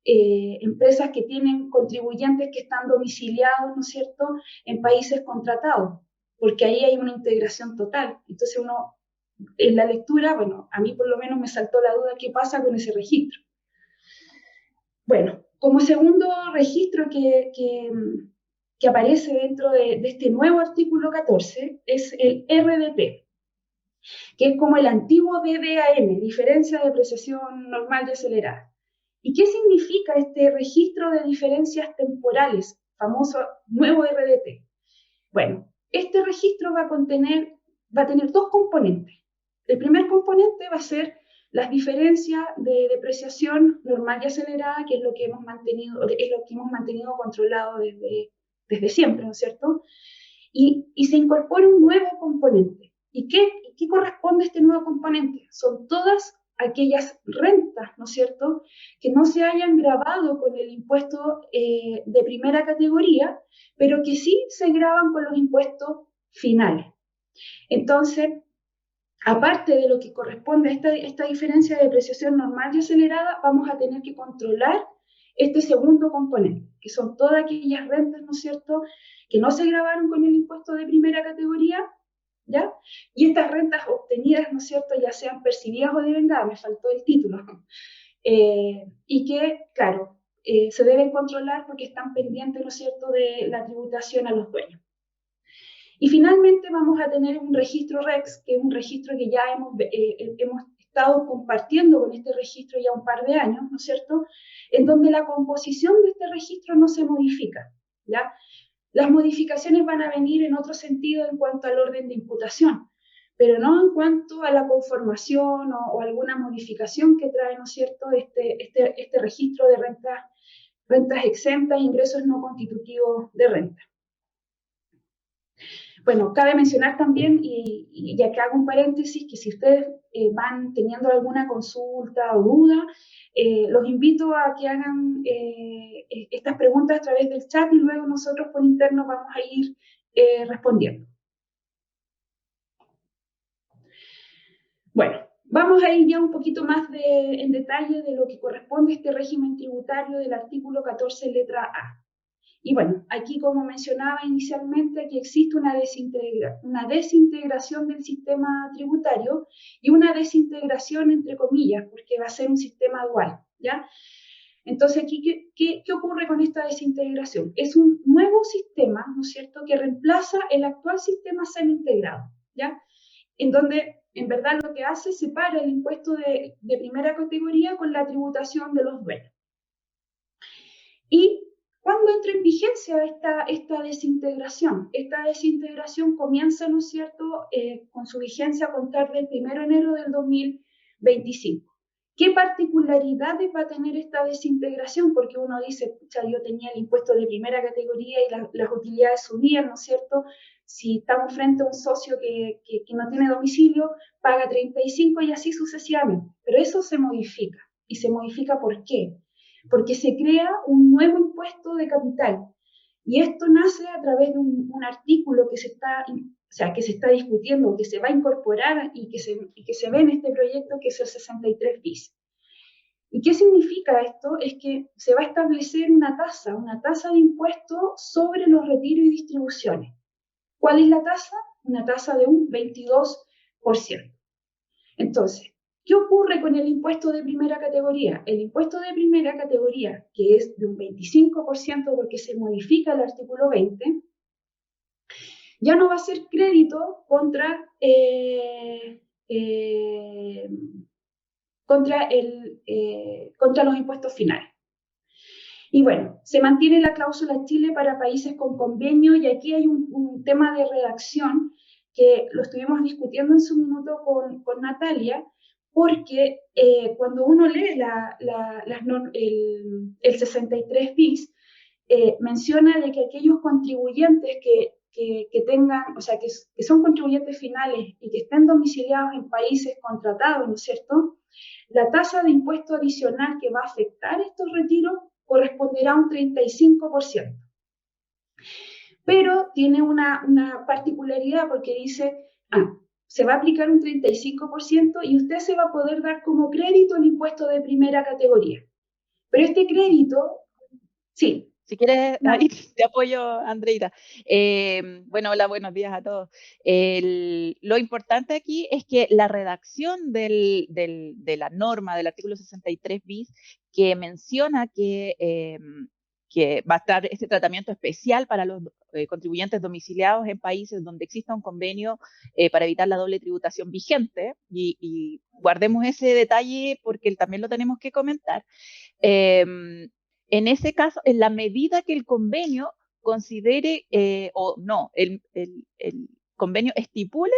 empresas que tienen contribuyentes que están domiciliados, ¿no es cierto?, en países contratados, porque ahí hay una integración total. Entonces en la lectura, bueno, a mí por lo menos me saltó la duda qué pasa con ese registro. Bueno, como segundo registro que aparece dentro de este nuevo artículo 14 es el RDT, que es como el antiguo DDAN, diferencia de depreciación normal y acelerada. ¿Y qué significa este registro de diferencias temporales, famoso nuevo RDT? Bueno, este registro va a tener dos componentes. El primer componente va a ser las diferencias de depreciación normal y acelerada, que es lo que hemos mantenido controlado desde siempre, ¿no es cierto? Y se incorpora un nuevo componente. ¿Y qué corresponde a este nuevo componente? Son todas aquellas rentas, ¿no es cierto?, que no se hayan gravado con el impuesto de primera categoría, pero que sí se graban con los impuestos finales. Entonces, aparte de lo que corresponde a esta diferencia de depreciación normal y acelerada, vamos a tener que controlar este segundo componente, que son todas aquellas rentas, ¿no es cierto?, que no se grabaron con el impuesto de primera categoría, ¿ya? Y estas rentas obtenidas, ¿no es cierto?, ya sean percibidas o devengadas, me faltó el título, y que, claro, se deben controlar porque están pendientes, ¿no es cierto?, de la tributación a los dueños. Y finalmente vamos a tener un registro REX, que es un registro que ya hemos estado compartiendo con este registro ya un par de años, ¿no es cierto?, en donde la composición de este registro no se modifica, ¿ya? Las modificaciones van a venir en otro sentido en cuanto al orden de imputación, pero no en cuanto a la conformación o alguna modificación que trae, ¿no es cierto?, este registro de rentas exentas e ingresos no constitutivos de renta. Bueno, cabe mencionar también, y ya que hago un paréntesis, que si ustedes van teniendo alguna consulta o duda, los invito a que hagan estas preguntas a través del chat y luego nosotros por interno vamos a ir respondiendo. Bueno, vamos a ir ya un poquito más en detalle de lo que corresponde a este régimen tributario del artículo 14, letra A. Y bueno, aquí como mencionaba inicialmente, aquí existe una desintegración del sistema tributario y una desintegración entre comillas, porque va a ser un sistema dual, ¿ya? Entonces aquí, ¿qué ocurre con esta desintegración? Es un nuevo sistema, ¿no es cierto?, que reemplaza el actual sistema semi-integrado, ¿ya? En donde en verdad lo que hace es separa el impuesto de primera categoría con la tributación de los dueños. Y ¿cuándo entra en vigencia esta desintegración? Esta desintegración comienza, ¿no es cierto?, con su vigencia a contar del 1 de enero del 2025. ¿Qué particularidades va a tener esta desintegración? Porque uno dice, pucha, yo tenía el impuesto de primera categoría y las utilidades subían, ¿no es cierto? Si estamos frente a un socio que no tiene domicilio, paga 35 y así sucesivamente. Pero eso se modifica. ¿Y se modifica por qué? Porque se crea un nuevo impuesto de capital. Y esto nace a través de un artículo que se está discutiendo, que se va a incorporar y que se ve en este proyecto, que es el 63 bis. ¿Y qué significa esto? Es que se va a establecer una tasa de impuesto sobre los retiros y distribuciones. ¿Cuál es la tasa? Una tasa de un 22%. Entonces, ¿qué ocurre con el impuesto de primera categoría? El impuesto de primera categoría, que es de un 25% porque se modifica el artículo 20, ya no va a ser crédito contra los impuestos finales. Y bueno, se mantiene la cláusula Chile para países con convenio, y aquí hay un tema de redacción que lo estuvimos discutiendo en su minuto con Natalia, porque cuando uno lee el 63 bis, menciona de que aquellos contribuyentes que tengan, o sea, que son contribuyentes finales y que estén domiciliados en países contratados, ¿no es cierto?, la tasa de impuesto adicional que va a afectar estos retiros corresponderá a un 35%. Pero tiene una particularidad porque dice, se va a aplicar un 35% y usted se va a poder dar como crédito el impuesto de primera categoría. Pero este crédito, sí. Si quieres, ahí te apoyo, Andreita. Bueno, hola, buenos días a todos. Lo importante aquí es que la redacción de la norma del artículo 63 bis, que menciona que va a estar este tratamiento especial para los contribuyentes domiciliados en países donde exista un convenio para evitar la doble tributación vigente, y guardemos ese detalle porque también lo tenemos que comentar. En ese caso, en la medida que el convenio considere el convenio estipule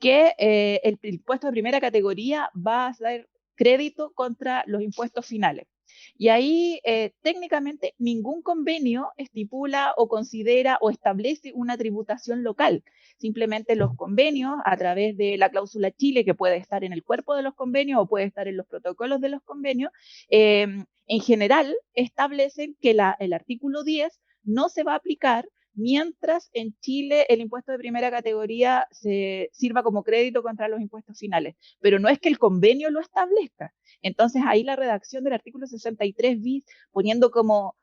que el impuesto de primera categoría va a ser crédito contra los impuestos finales. Y ahí técnicamente ningún convenio estipula o considera o establece una tributación local. Simplemente los convenios, a través de la cláusula Chile, que puede estar en el cuerpo de los convenios o puede estar en los protocolos de los convenios, en general establecen que el artículo 10 no se va a aplicar mientras en Chile el impuesto de primera categoría se sirva como crédito contra los impuestos finales. Pero no es que el convenio lo establezca. Entonces ahí la redacción del artículo 63 bis, poniendo como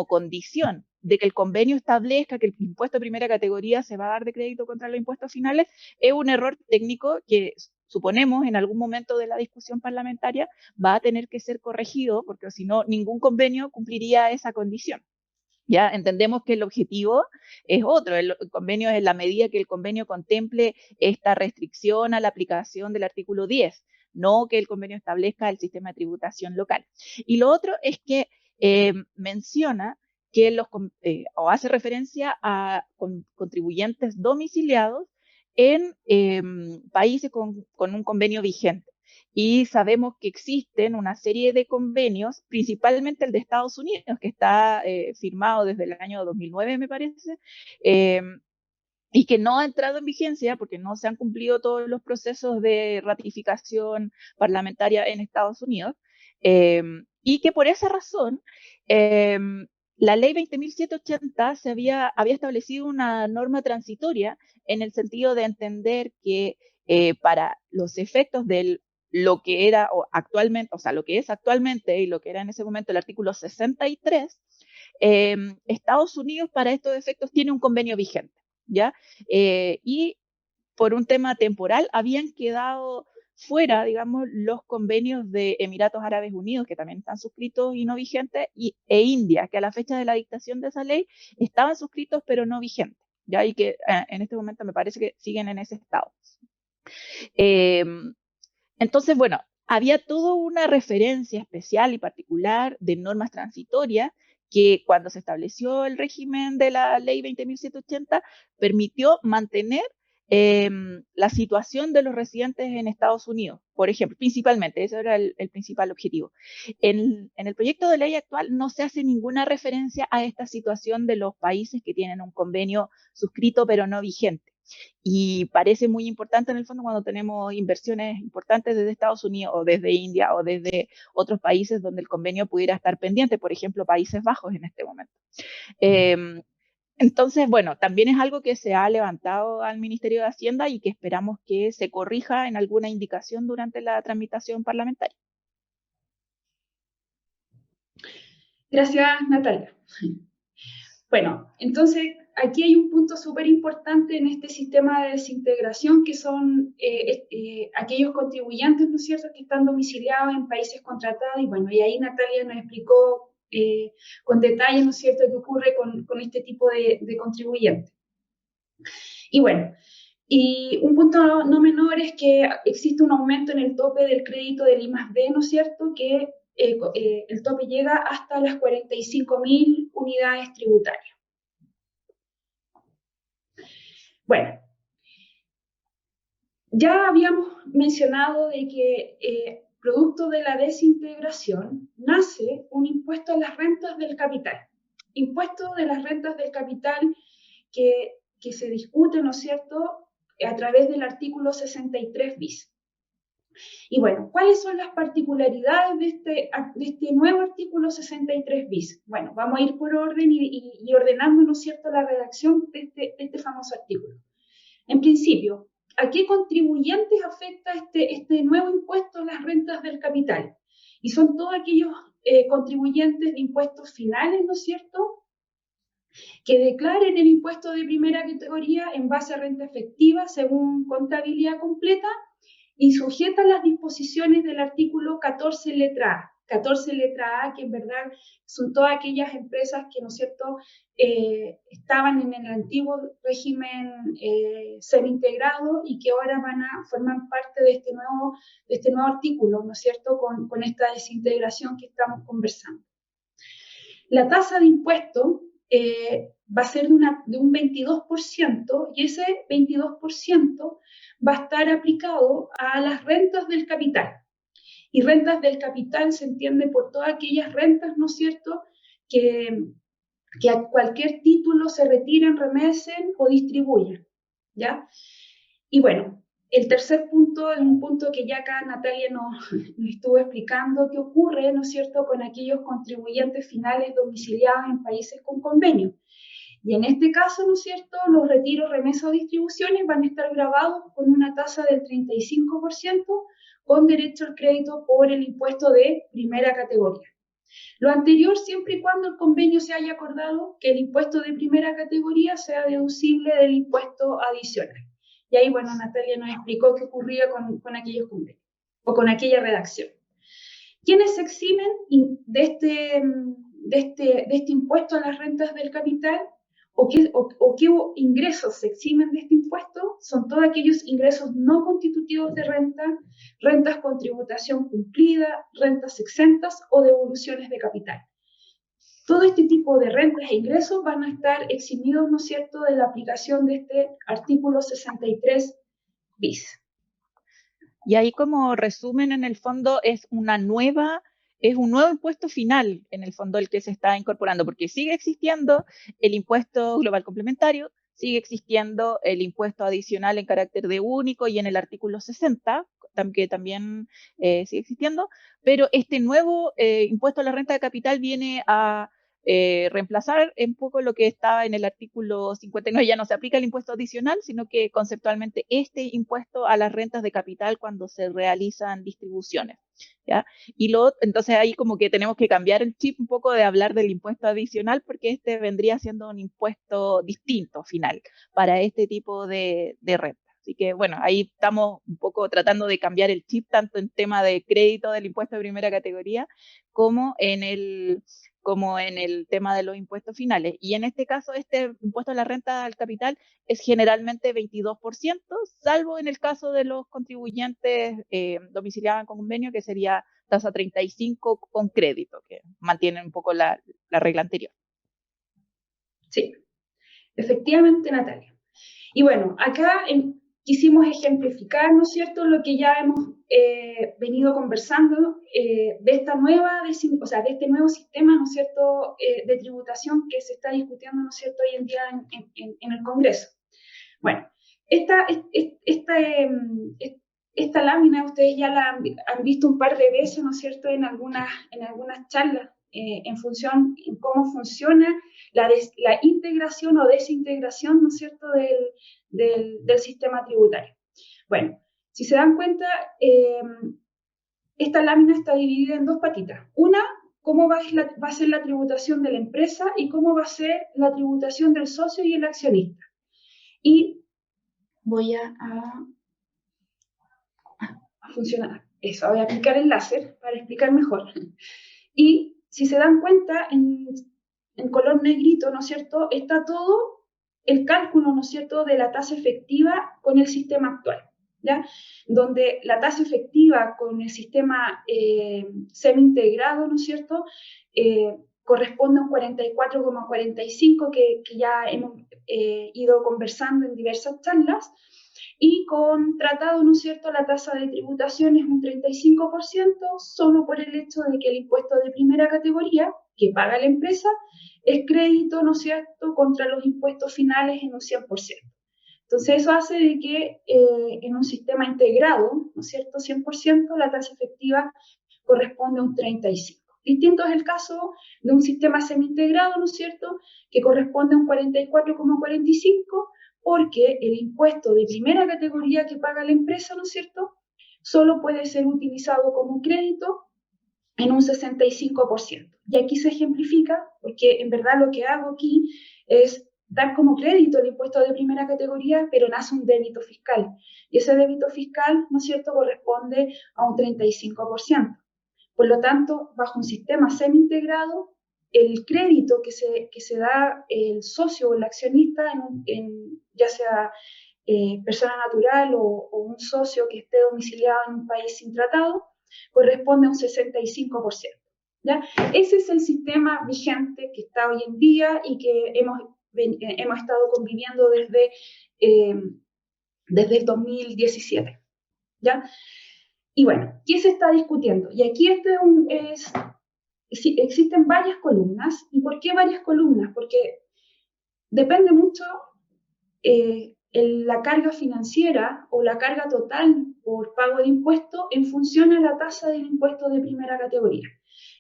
condición de que el convenio establezca que el impuesto de primera categoría se va a dar de crédito contra los impuestos finales, es un error técnico que suponemos en algún momento de la discusión parlamentaria va a tener que ser corregido, porque si no, ningún convenio cumpliría esa condición. Ya entendemos que el objetivo es otro, el convenio es en la medida que el convenio contemple esta restricción a la aplicación del artículo 10, no que el convenio establezca el sistema de tributación local. Y lo otro es que menciona que o hace referencia a contribuyentes domiciliados en países con un convenio vigente. Y sabemos que existen una serie de convenios, principalmente el de Estados Unidos, que está firmado desde el año 2009, me parece, y que no ha entrado en vigencia porque no se han cumplido todos los procesos de ratificación parlamentaria en Estados Unidos, y que por esa razón la ley 20.780 había establecido una norma transitoria en el sentido de entender que para los efectos de lo que era actualmente, o sea, lo que es actualmente y lo que era en ese momento el artículo 63, Estados Unidos para estos efectos tiene un convenio vigente, ¿ya? Y por un tema temporal habían quedado fuera, digamos, los convenios de Emiratos Árabes Unidos, que también están suscritos y no vigentes, e India, que a la fecha de la dictación de esa ley estaban suscritos pero no vigentes, ¿ya? Y que en este momento me parece que siguen en ese estado. Entonces, bueno, había toda una referencia especial y particular de normas transitorias que cuando se estableció el régimen de la ley 20.780 permitió mantener la situación de los residentes en Estados Unidos, por ejemplo, principalmente, ese era el principal objetivo. En el proyecto de ley actual no se hace ninguna referencia a esta situación de los países que tienen un convenio suscrito pero no vigente. Y parece muy importante en el fondo cuando tenemos inversiones importantes desde Estados Unidos o desde India o desde otros países donde el convenio pudiera estar pendiente, por ejemplo, Países Bajos en este momento. Entonces, bueno, también es algo que se ha levantado al Ministerio de Hacienda y que esperamos que se corrija en alguna indicación durante la tramitación parlamentaria. Gracias, Natalia. Bueno, entonces aquí hay un punto súper importante en este sistema de desintegración que son aquellos contribuyentes, ¿no es cierto?, que están domiciliados en países contratados y bueno, y ahí Natalia nos explicó con detalle, ¿no es cierto?, qué ocurre con este tipo de contribuyentes. Y bueno, y un punto no menor es que existe un aumento en el tope del crédito del I+D, ¿no es cierto?, que el tope llega hasta las 45.000 unidades tributarias. Bueno, ya habíamos mencionado de que producto de la desintegración nace un impuesto a las rentas del capital. Impuesto de las rentas del capital que se discute, ¿no es cierto?, a través del artículo 63 bis. Y bueno, ¿cuáles son las particularidades de este nuevo artículo 63 bis? Bueno, vamos a ir por orden y ordenando, ¿no es cierto?, la redacción de este famoso artículo. En principio, ¿a qué contribuyentes afecta este nuevo impuesto a las rentas del capital? Y son todos aquellos contribuyentes de impuestos finales, ¿no es cierto?, que declaren el impuesto de primera categoría en base a renta efectiva según contabilidad completa y sujetan las disposiciones del artículo 14 letra A. 14 letra A, que en verdad son todas aquellas empresas que, ¿no es cierto?, estaban en el antiguo régimen semi-integrado y que ahora forman parte de este nuevo artículo, ¿no es cierto?, con esta desintegración que estamos conversando. La tasa de impuesto va a ser de un 22% y ese 22% va a estar aplicado a las rentas del capital. Y rentas del capital se entiende por todas aquellas rentas, ¿no es cierto?, que a cualquier título se retiren, remesen o distribuyan, ¿ya? Y bueno, el tercer punto es un punto que ya acá Natalia nos estuvo explicando qué ocurre, ¿no es cierto?, con aquellos contribuyentes finales domiciliados en países con convenio. Y en este caso, ¿no es cierto?, los retiros, remesas o distribuciones van a estar grabados con una tasa del 35% con derecho al crédito por el impuesto de primera categoría. Lo anterior siempre y cuando el convenio se haya acordado que el impuesto de primera categoría sea deducible del impuesto adicional. Y ahí, bueno, Natalia nos explicó qué ocurría con aquellos convenios o con aquella redacción. ¿Quiénes se eximen de este impuesto a las rentas del capital? ¿O qué ingresos se eximen de este impuesto? Son todos aquellos ingresos no constitutivos de renta, rentas con tributación cumplida, rentas exentas o devoluciones de capital. Todo este tipo de rentas e ingresos van a estar eximidos, ¿no es cierto?, de la aplicación de este artículo 63 bis. Y ahí, como resumen, en el fondo es un nuevo impuesto final, en el fondo, el que se está incorporando, porque sigue existiendo el impuesto global complementario, sigue existiendo el impuesto adicional en carácter de único y en el artículo 60, que también sigue existiendo, pero este nuevo impuesto a la renta de capital viene a reemplazar un poco lo que estaba en el artículo 59. Ya no se aplica el impuesto adicional, sino que conceptualmente este impuesto a las rentas de capital cuando se realizan distribuciones, ¿ya? Entonces ahí como que tenemos que cambiar el chip un poco de hablar del impuesto adicional, porque este vendría siendo un impuesto distinto final para este tipo de renta. Así que bueno, ahí estamos un poco tratando de cambiar el chip tanto en tema de crédito del impuesto de primera categoría como en el tema de los impuestos finales. Y en este caso, este impuesto a la renta al capital es generalmente 22%, salvo en el caso de los contribuyentes domiciliados en convenio, que sería tasa 35 con crédito, que mantienen un poco la regla anterior. Sí, efectivamente, Natalia. Y bueno, acá quisimos ejemplificar, ¿no es cierto?, lo que ya hemos venido conversando de este nuevo sistema, ¿no es cierto?, de tributación que se está discutiendo, ¿no es cierto?, hoy en día en el Congreso. Bueno, esta lámina ustedes ya la han visto un par de veces, ¿no es cierto?, en algunas charlas en función en cómo funciona la integración o desintegración, ¿no es cierto?, del sistema tributario. Bueno, si se dan cuenta, esta lámina está dividida en dos patitas. Una, cómo va a ser la tributación de la empresa y cómo va a ser la tributación del socio y el accionista. Y voy a funcionar. Eso, voy a aplicar el láser para explicar mejor. Y si se dan cuenta, en color negrito, ¿no es cierto?, está todo el cálculo, ¿no es cierto?, de la tasa efectiva con el sistema actual, ¿ya? Donde la tasa efectiva con el sistema semi-integrado, ¿no es cierto?, corresponde a un 44,45 que ya hemos ido conversando en diversas charlas, y con tratado, ¿no es cierto?, la tasa de tributación es un 35%, solo por el hecho de que el impuesto de primera categoría que paga la empresa es crédito, ¿no es cierto?, contra los impuestos finales en un 100%. Entonces eso hace de que en un sistema integrado, ¿no es cierto?, 100%, la tasa efectiva corresponde a un 35%. Distinto es el caso de un sistema semi-integrado, ¿no es cierto?, que corresponde a un 44,45%, porque el impuesto de primera categoría que paga la empresa, ¿no es cierto?, solo puede ser utilizado como crédito en un 65%. Y aquí se ejemplifica, porque en verdad lo que hago aquí es dar como crédito el impuesto de primera categoría, pero nace un débito fiscal. Y ese débito fiscal, ¿no es cierto?, corresponde a un 35%. Por lo tanto, bajo un sistema semi-integrado, el crédito que se da el socio o el accionista, ya sea persona natural o un socio que esté domiciliado en un país sin tratado, corresponde a un 65%. ¿Ya? Ese es el sistema vigente que está hoy en día y que hemos estado conviviendo desde el 2017. ¿Ya? Y bueno, ¿qué se está discutiendo? Y aquí existen varias columnas. ¿Y por qué varias columnas? Porque depende mucho la carga financiera o la carga total por pago de impuesto en función a la tasa del impuesto de primera categoría.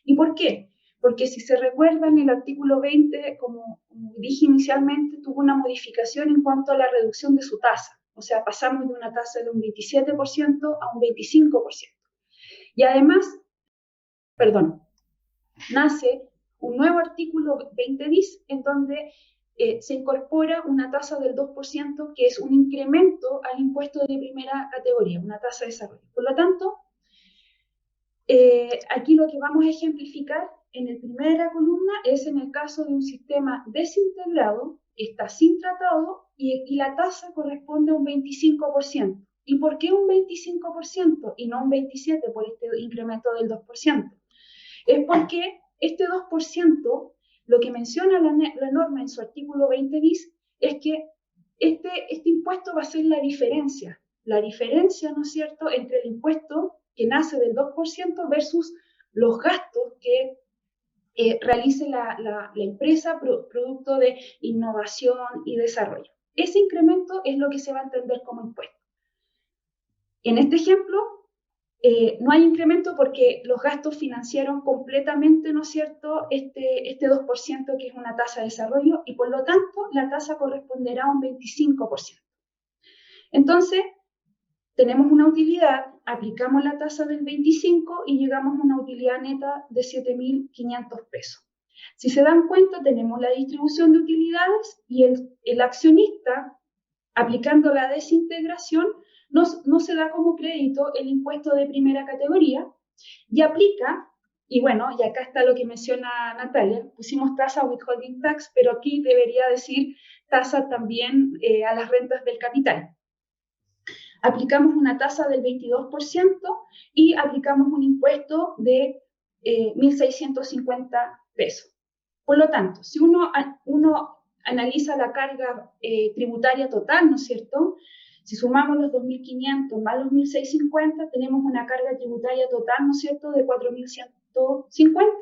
¿Y por qué? porque si se recuerdan, el artículo 20, como dije inicialmente, tuvo una modificación en cuanto a la reducción de su tasa. O sea, pasamos de una tasa de un 27% a un 25%. Y además, nace un nuevo artículo 20 bis en donde se incorpora una tasa del 2%, que es un incremento al impuesto de primera categoría, una tasa de desarrollo. Por lo tanto, aquí lo que vamos a ejemplificar en la primera columna es en el caso de un sistema desintegrado, que está sin tratado y la tasa corresponde a un 25%. ¿Y por qué un 25% y no un 27% por este incremento del 2%? Es porque este 2%, lo que menciona la norma en su artículo 20 bis, es que este impuesto va a ser la diferencia, ¿no es cierto?, entre el impuesto que nace del 2% versus los gastos que realice la empresa producto de innovación y desarrollo. Ese incremento es lo que se va a entender como impuesto. En este ejemplo, no hay incremento porque los gastos financiaron completamente, ¿no es cierto?, este 2% que es una tasa de desarrollo, y por lo tanto la tasa corresponderá a un 25%. Entonces, tenemos una utilidad, aplicamos la tasa del 25 y llegamos a una utilidad neta de 7.500 pesos. Si se dan cuenta, tenemos la distribución de utilidades y el accionista, aplicando la desintegración, no se da como crédito el impuesto de primera categoría y aplica, y bueno, y acá está lo que menciona Natalia, pusimos tasa withholding tax, pero aquí debería decir tasa también a las rentas del capital. Aplicamos una tasa del 22% y aplicamos un impuesto de 1.650 pesos. Por lo tanto, si uno analiza la carga tributaria total, ¿no es cierto?, si sumamos los 2.500 más los 1.650, tenemos una carga tributaria total, ¿no es cierto?, de 4.150,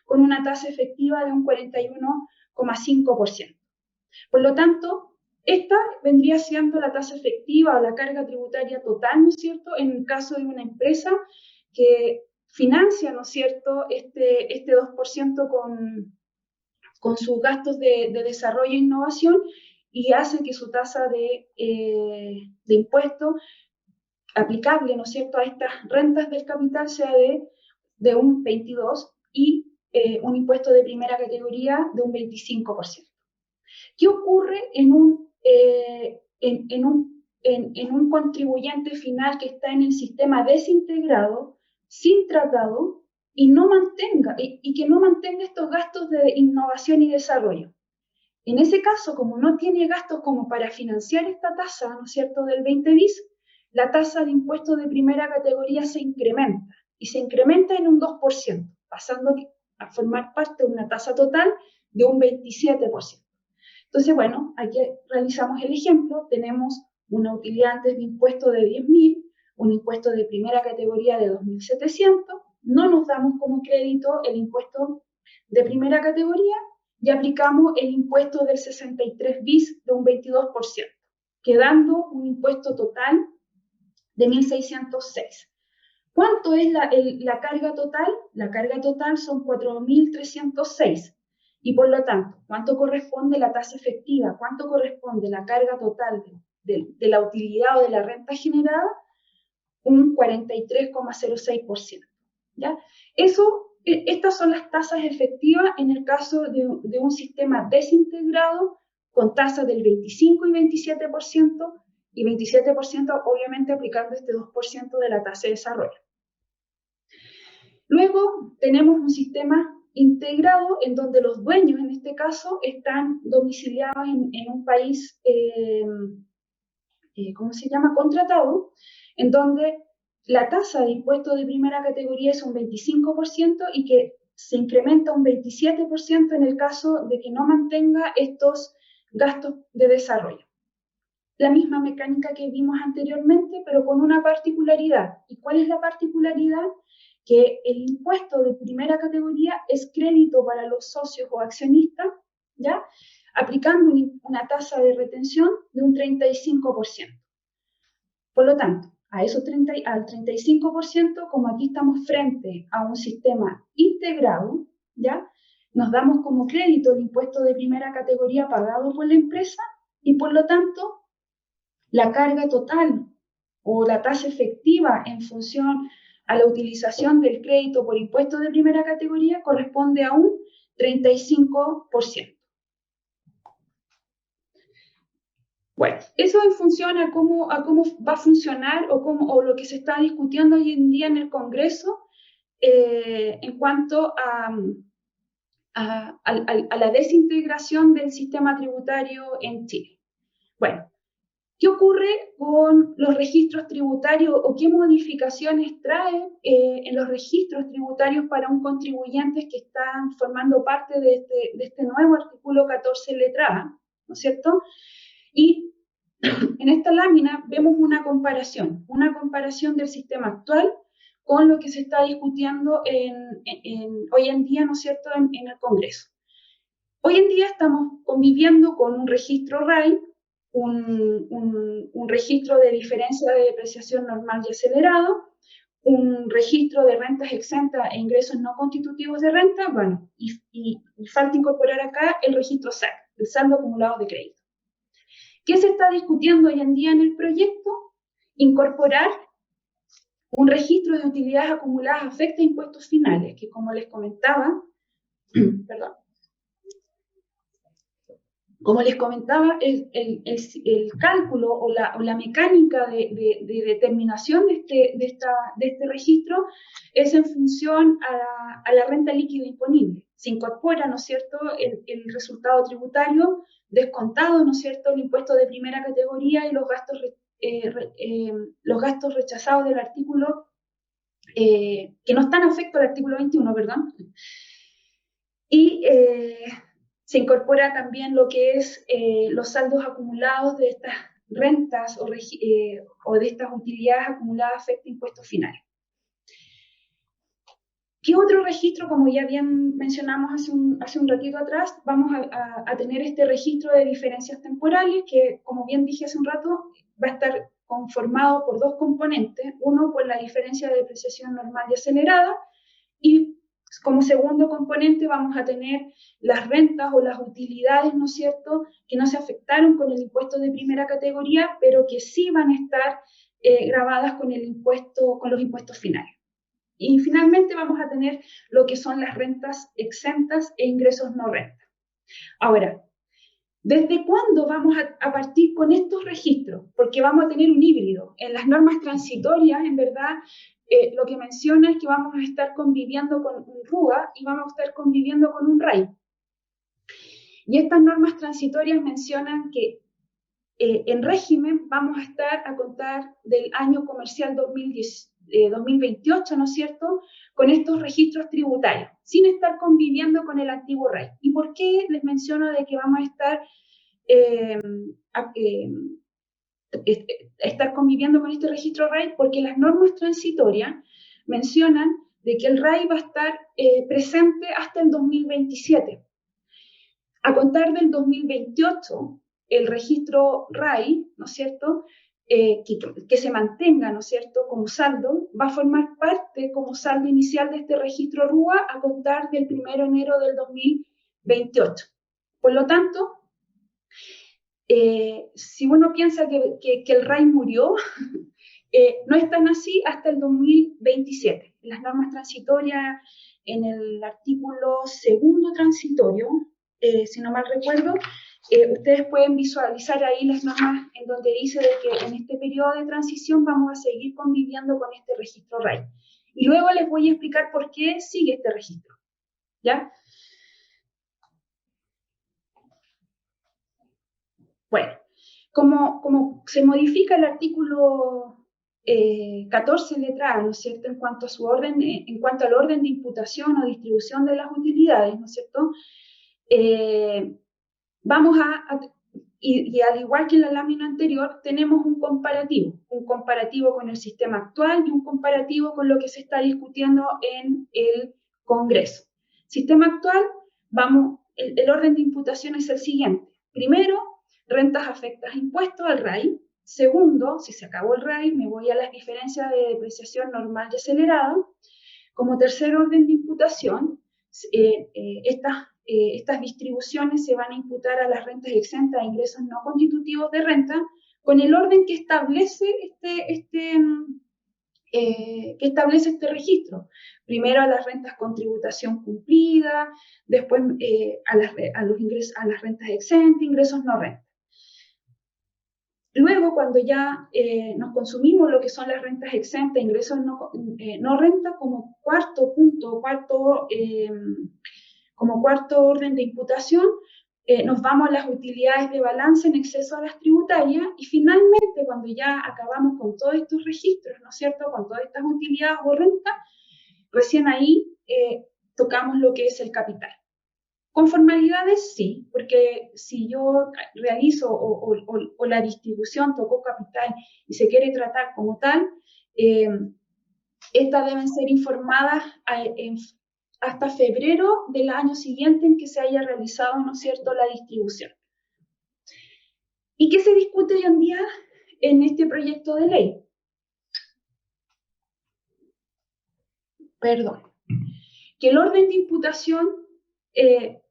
con una tasa efectiva de un 41,5%. Por lo tanto, esta vendría siendo la tasa efectiva o la carga tributaria total, ¿no es cierto?, en el caso de una empresa que financia, ¿no es cierto?, este 2% con sus gastos de desarrollo e innovación, y hace que su tasa de impuesto aplicable, ¿no es cierto?, a estas rentas del capital sea de un 22% y un impuesto de primera categoría de un 25%. ¿Qué ocurre en un contribuyente final que está en el sistema desintegrado, sin tratado, y que no mantenga estos gastos de innovación y desarrollo? En ese caso, como no tiene gastos como para financiar esta tasa, ¿no es cierto?, del 20 bis, la tasa de impuesto de primera categoría se incrementa, y se incrementa en un 2%, pasando a formar parte de una tasa total de un 27%. Entonces, bueno, aquí realizamos el ejemplo, tenemos una utilidad antes de impuesto de 10.000, un impuesto de primera categoría de 2.700, no nos damos como crédito el impuesto de primera categoría y aplicamos el impuesto del 63 bis de un 22%, quedando un impuesto total de 1.606. ¿Cuánto es la carga total? La carga total son 4.306. Y por lo tanto, ¿cuánto corresponde la tasa efectiva? ¿Cuánto corresponde la carga total de la utilidad o de la renta generada? Un 43,06%. ¿Ya? Estas son las tasas efectivas en el caso de un sistema desintegrado con tasas del 25 y 27%, y 27% obviamente aplicando este 2% de la tasa de desarrollo. Luego tenemos un sistema integrado en donde los dueños, en este caso, están domiciliados en un país, contratado, en donde la tasa de impuesto de primera categoría es un 25% y que se incrementa un 27% en el caso de que no mantenga estos gastos de desarrollo. La misma mecánica que vimos anteriormente, pero con una particularidad. ¿Y cuál es la particularidad? Que el impuesto de primera categoría es crédito para los socios o accionistas, ¿ya?, aplicando una tasa de retención de un 35%. Por lo tanto, al 35%, como aquí estamos frente a un sistema integrado, ¿ya? Nos damos como crédito el impuesto de primera categoría pagado por la empresa y por lo tanto la carga total o la tasa efectiva en función a la utilización del crédito por impuesto de primera categoría corresponde a un 35%. Bueno, eso en función a cómo va a funcionar o lo que se está discutiendo hoy en día en el Congreso en cuanto a la desintegración del sistema tributario en Chile. Bueno, ¿qué ocurre con los registros tributarios o qué modificaciones trae en los registros tributarios para un contribuyente que están formando parte de este nuevo artículo 14 letra A, ¿no es cierto? Y en esta lámina vemos una comparación del sistema actual con lo que se está discutiendo hoy en día, ¿no es cierto?, en el Congreso. Hoy en día estamos conviviendo con un registro RAI, un registro de diferencia de depreciación normal y acelerado, un registro de rentas exentas e ingresos no constitutivos de renta, bueno, y falta incorporar acá el registro SAC, el saldo acumulado de crédito. ¿Qué se está discutiendo hoy en día en el proyecto? Incorporar un registro de utilidades acumuladas afecta a impuestos finales, que como les comentaba, perdón, como les comentaba, el cálculo o la mecánica de determinación de este registro es en función a la renta líquida disponible. Se incorpora, ¿no es cierto?, el resultado tributario descontado, ¿no es cierto?, el impuesto de primera categoría y los gastos rechazados del artículo, que no están afectos al artículo 21, ¿verdad? Y se incorpora también lo que es los saldos acumulados de estas rentas o de estas utilidades acumuladas afecta impuestos finales. ¿Qué otro registro? Como ya bien mencionamos hace un ratito atrás, vamos a tener este registro de diferencias temporales que, como bien dije hace un rato, va a estar conformado por dos componentes. Uno, por la diferencia de depreciación normal y acelerada, y como segundo componente vamos a tener las rentas o las utilidades, ¿no es cierto?, que no se afectaron con el impuesto de primera categoría, pero que sí van a estar grabadas con los impuestos finales. Y finalmente vamos a tener lo que son las rentas exentas e ingresos no renta. Ahora, ¿desde cuándo vamos a partir con estos registros? Porque vamos a tener un híbrido. En las normas transitorias, en verdad, lo que menciona es que vamos a estar conviviendo con un RUA y vamos a estar conviviendo con un RAI. Y estas normas transitorias mencionan que en régimen vamos a estar a contar del año comercial 2028, ¿no es cierto?, con estos registros tributarios, sin estar conviviendo con el antiguo RAI. ¿Y por qué les menciono de que vamos a estar conviviendo con este registro RAI? Porque las normas transitorias mencionan de que el RAI va a estar presente hasta el 2027. A contar del 2028, el registro RAI, ¿no es cierto?, que se mantenga, ¿no es cierto?, como saldo, va a formar parte como saldo inicial de este registro RUA a contar del 1 de enero del 2028. Por lo tanto, si uno piensa que el RAI murió, no es tan así hasta el 2027. En las normas transitorias, en el artículo segundo transitorio, si no mal recuerdo, ustedes pueden visualizar ahí las normas en donde dice de que en este periodo de transición vamos a seguir conviviendo con este registro RAI. Y luego les voy a explicar por qué sigue este registro, ¿ya? Bueno, como se modifica el artículo 14 letra A, ¿no es cierto?, en cuanto al orden de imputación o distribución de las utilidades, ¿no es cierto?, vamos y al igual que en la lámina anterior, tenemos un comparativo con el sistema actual y un comparativo con lo que se está discutiendo en el Congreso. Sistema actual, el orden de imputación es el siguiente. Primero, rentas afectas a impuestos al RAI. Segundo, si se acabó el RAI, me voy a las diferencias de depreciación normal y acelerada. Como tercer orden de imputación, estas distribuciones se van a imputar a las rentas exentas e ingresos no constitutivos de renta con el orden que establece este registro. Primero a las rentas con tributación cumplida, después a las rentas exentas, ingresos no renta. Luego, cuando ya nos consumimos lo que son las rentas exentas, ingresos no renta, como cuarto punto, como cuarto orden de imputación, nos vamos a las utilidades de balance en exceso a las tributarias y finalmente, cuando ya acabamos con todos estos registros, ¿no es cierto?, con todas estas utilidades o renta, recién ahí tocamos lo que es el capital. Con formalidades, sí, porque si yo realizo o la distribución tocó capital y se quiere tratar como tal, estas deben ser informadas hasta febrero del año siguiente en que se haya realizado, ¿no es cierto?, la distribución. ¿Y qué se discute hoy en día en este proyecto de ley? Perdón. Que el orden de imputación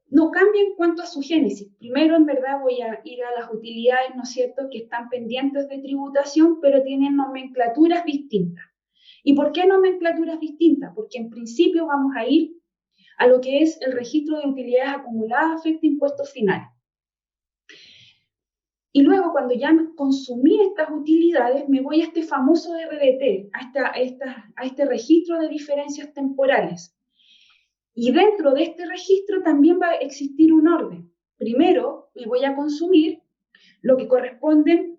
no cambia en cuanto a su génesis. Primero, en verdad, voy a ir a las utilidades, ¿no es cierto?, que están pendientes de tributación, pero tienen nomenclaturas distintas. ¿Y por qué nomenclaturas distintas? Porque en principio vamos a ir a lo que es el registro de utilidades acumuladas afecta impuestos finales. Y luego, cuando ya consumí estas utilidades, me voy a este famoso RDT, a este registro de diferencias temporales. Y dentro de este registro también va a existir un orden. Primero, me voy a consumir lo que corresponde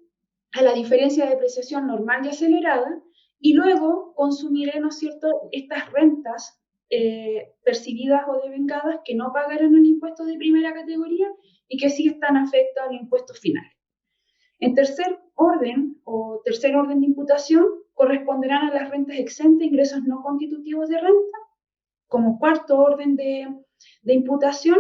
a la diferencia de depreciación normal y acelerada, y luego consumiré, ¿no es cierto?, estas rentas percibidas o devengadas que no pagaron el impuesto de primera categoría y que sí están afectos al impuesto final. En tercer orden de imputación corresponderán a las rentas exentas, ingresos no constitutivos de renta. Como cuarto orden de imputación,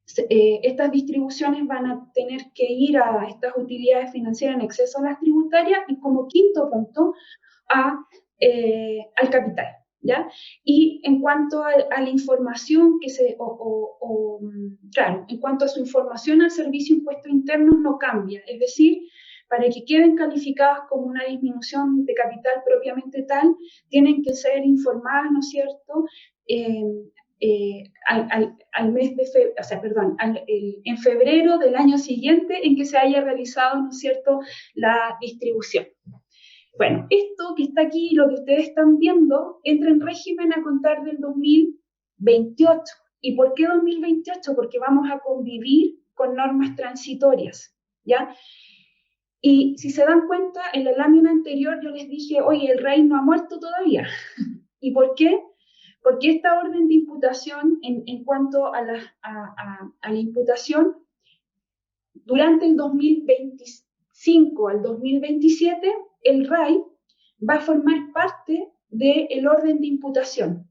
estas distribuciones van a tener que ir a estas utilidades financieras en exceso a las tributarias y como quinto punto al capital, ¿ya? Y en cuanto a la información en cuanto a su información al Servicio de Impuestos Internos no cambia, es decir, para que queden calificadas como una disminución de capital propiamente tal, tienen que ser informadas, ¿no es cierto?, en febrero del año siguiente en que se haya realizado, ¿no es cierto?, la distribución. Bueno, esto que está aquí, lo que ustedes están viendo, entra en régimen a contar del 2028. ¿Y por qué 2028? Porque vamos a convivir con normas transitorias, ¿ya? Y si se dan cuenta, en la lámina anterior yo les dije, oye, el rey no ha muerto todavía. ¿Y por qué? Porque esta orden de imputación, en cuanto a la imputación, durante el 2025 al 2027, el RAI va a formar parte del orden de imputación.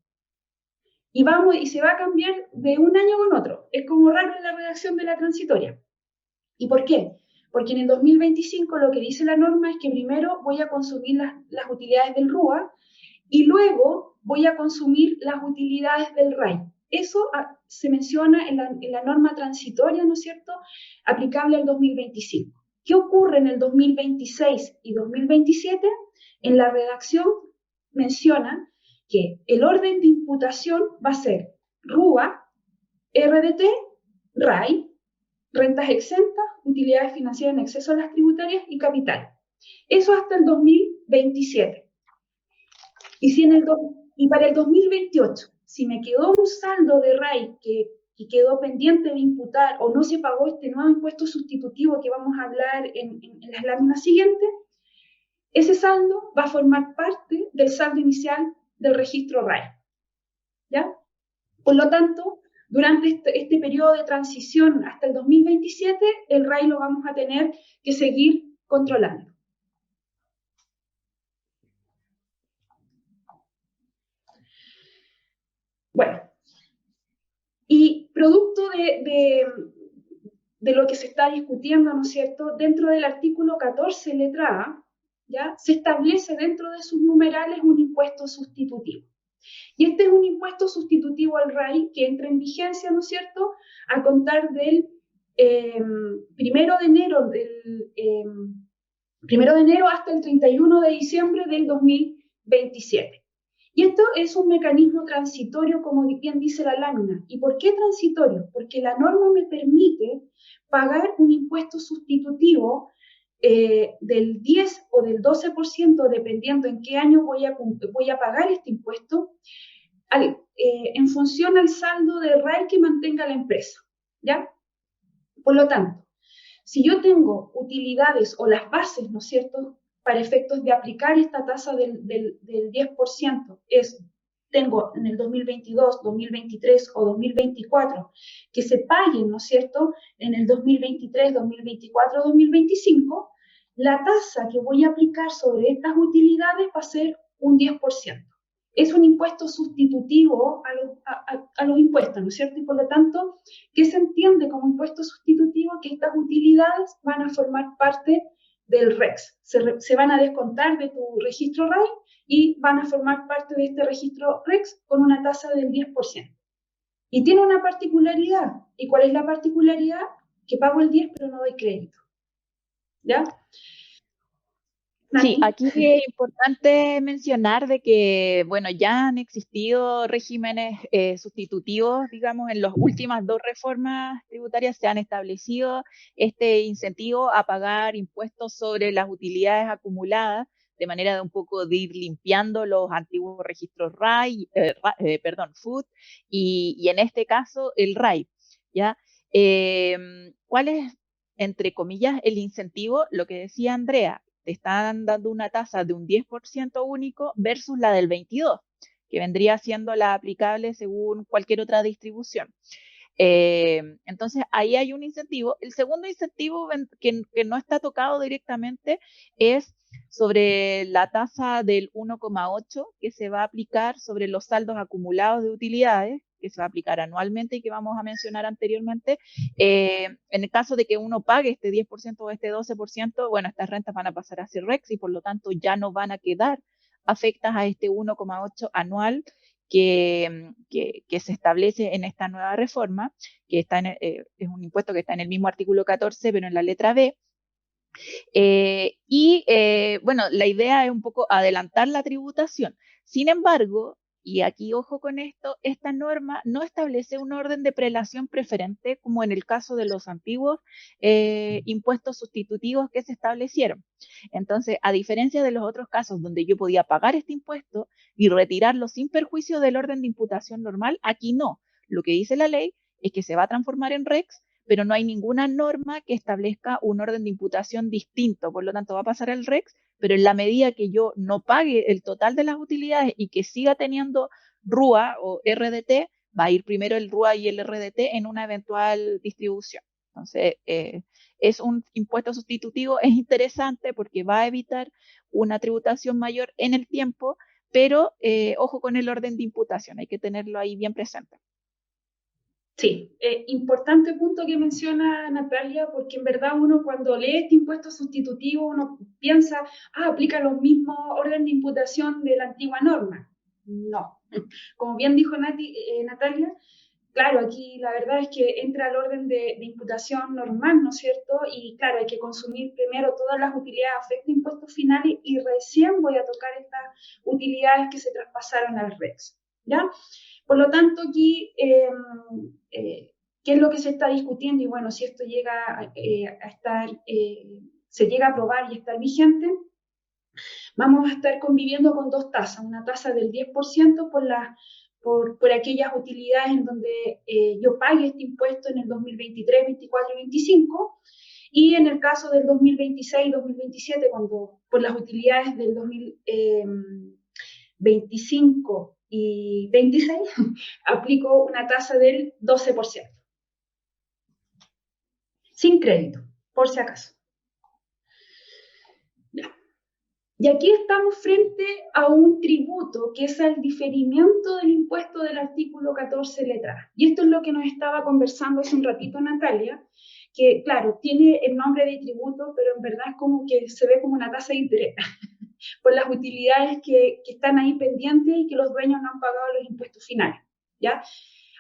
Y se va a cambiar de un año con otro. Es como raro en la redacción de la transitoria. ¿Y por qué? Porque en el 2025 lo que dice la norma es que primero voy a consumir las utilidades del RUA y luego voy a consumir las utilidades del RAI. Eso se menciona en la norma transitoria, ¿no es cierto?, aplicable al 2025. ¿Qué ocurre en el 2026 y 2027? En la redacción menciona que el orden de imputación va a ser RUA, RDT, RAI, rentas exentas, utilidades financieras en exceso a las tributarias y capital. Eso hasta el 2027. Y para el 2028, si me quedó un saldo de RAI que quedó pendiente de imputar o no se pagó este nuevo impuesto sustitutivo que vamos a hablar en las láminas siguientes, ese saldo va a formar parte del saldo inicial del registro RAI, ¿ya? Por lo tanto, durante este periodo de transición hasta el 2027, el RAI lo vamos a tener que seguir controlando. Bueno, y producto de lo que se está discutiendo, ¿no es cierto?, dentro del artículo 14, letra A, ¿ya?, se establece dentro de sus numerales un impuesto sustitutivo. Y este es un impuesto sustitutivo al RAI que entra en vigencia, ¿no es cierto?, a contar del 1 de enero hasta el 31 de diciembre del 2027. Y esto es un mecanismo transitorio, como bien dice la lámina. ¿Y por qué transitorio? Porque la norma me permite pagar un impuesto sustitutivo del 10 o del 12%, dependiendo en qué año voy a pagar este impuesto, en función al saldo de RAI que mantenga la empresa, ¿ya? Por lo tanto, si yo tengo utilidades o las bases, ¿no es cierto?, para efectos de aplicar esta tasa del 10%, tengo en el 2022, 2023 o 2024 que se paguen, ¿no es cierto?, en el 2023, 2024, 2025, la tasa que voy a aplicar sobre estas utilidades va a ser un 10%. Es un impuesto sustitutivo a los impuestos, ¿no es cierto? Y por lo tanto, ¿qué se entiende como impuesto sustitutivo? Que estas utilidades van a formar parte del REX. Se van a descontar de tu registro RAI y van a formar parte de este registro REX con una tasa del 10%. Y tiene una particularidad. ¿Y cuál es la particularidad? Que pago el 10 pero no doy crédito. ¿Ya? Sí, aquí es importante mencionar de que, bueno, ya han existido regímenes sustitutivos, digamos, en las últimas 2 reformas tributarias se han establecido este incentivo a pagar impuestos sobre las utilidades acumuladas, de manera de un poco de ir limpiando los antiguos registros RAI, FUT, y en este caso el RAI, ¿ya? ¿Cuál es, entre comillas, el incentivo? Lo que decía Andrea, te están dando una tasa de un 10% único versus la del 22%, que vendría siendo la aplicable según cualquier otra distribución. Entonces, ahí hay un incentivo. El segundo incentivo que no está tocado directamente es sobre la tasa del 1,8 que se va a aplicar sobre los saldos acumulados de utilidades, que se va a aplicar anualmente y que vamos a mencionar anteriormente. En el caso de que uno pague este 10% o este 12%, bueno, estas rentas van a pasar a ser REX y por lo tanto ya no van a quedar afectas a este 1,8 anual que se establece en esta nueva reforma, que está es un impuesto que está en el mismo artículo 14, pero en la letra B. Bueno, la idea es un poco adelantar la tributación. Sin embargo, y aquí ojo con esto, esta norma no establece un orden de prelación preferente como en el caso de los antiguos impuestos sustitutivos que se establecieron. Entonces, a diferencia de los otros casos donde yo podía pagar este impuesto y retirarlo sin perjuicio del orden de imputación normal, aquí no. Lo que dice la ley es que se va a transformar en REX, pero no hay ninguna norma que establezca un orden de imputación distinto, por lo tanto va a pasar al REX, pero en la medida que yo no pague el total de las utilidades y que siga teniendo RUA o RDT, va a ir primero el RUA y el RDT en una eventual distribución. Entonces, es un impuesto sustitutivo, es interesante porque va a evitar una tributación mayor en el tiempo, pero ojo con el orden de imputación, hay que tenerlo ahí bien presente. Sí, importante punto que menciona Natalia, porque en verdad uno cuando lee este impuesto sustitutivo, uno piensa, aplica los mismos orden de imputación de la antigua norma. No, como bien dijo Natalia, claro, aquí la verdad es que entra el orden de imputación normal, ¿no es cierto? Y claro, hay que consumir primero todas las utilidades afecto a impuestos finales y recién voy a tocar estas utilidades que se traspasaron al REX, ¿ya? Por lo tanto, aquí, ¿qué es lo que se está discutiendo? Y bueno, si esto llega a estar, se llega a aprobar y estar vigente, vamos a estar conviviendo con 2 tasas, una tasa del 10% por aquellas utilidades en donde yo pague este impuesto en el 2023, 2024 y 2025, y en el caso del 2026, 2027, cuando por las utilidades del 2025 y 26, aplico una tasa del 12%. Sin crédito, por si acaso. Ya. Y aquí estamos frente a un tributo que es el diferimiento del impuesto del artículo 14 letra A. Y esto es lo que nos estaba conversando hace un ratito Natalia, que claro, tiene el nombre de tributo, pero en verdad es como que se ve como una tasa de interés. por las utilidades que están ahí pendientes y que los dueños no han pagado los impuestos finales, ¿ya?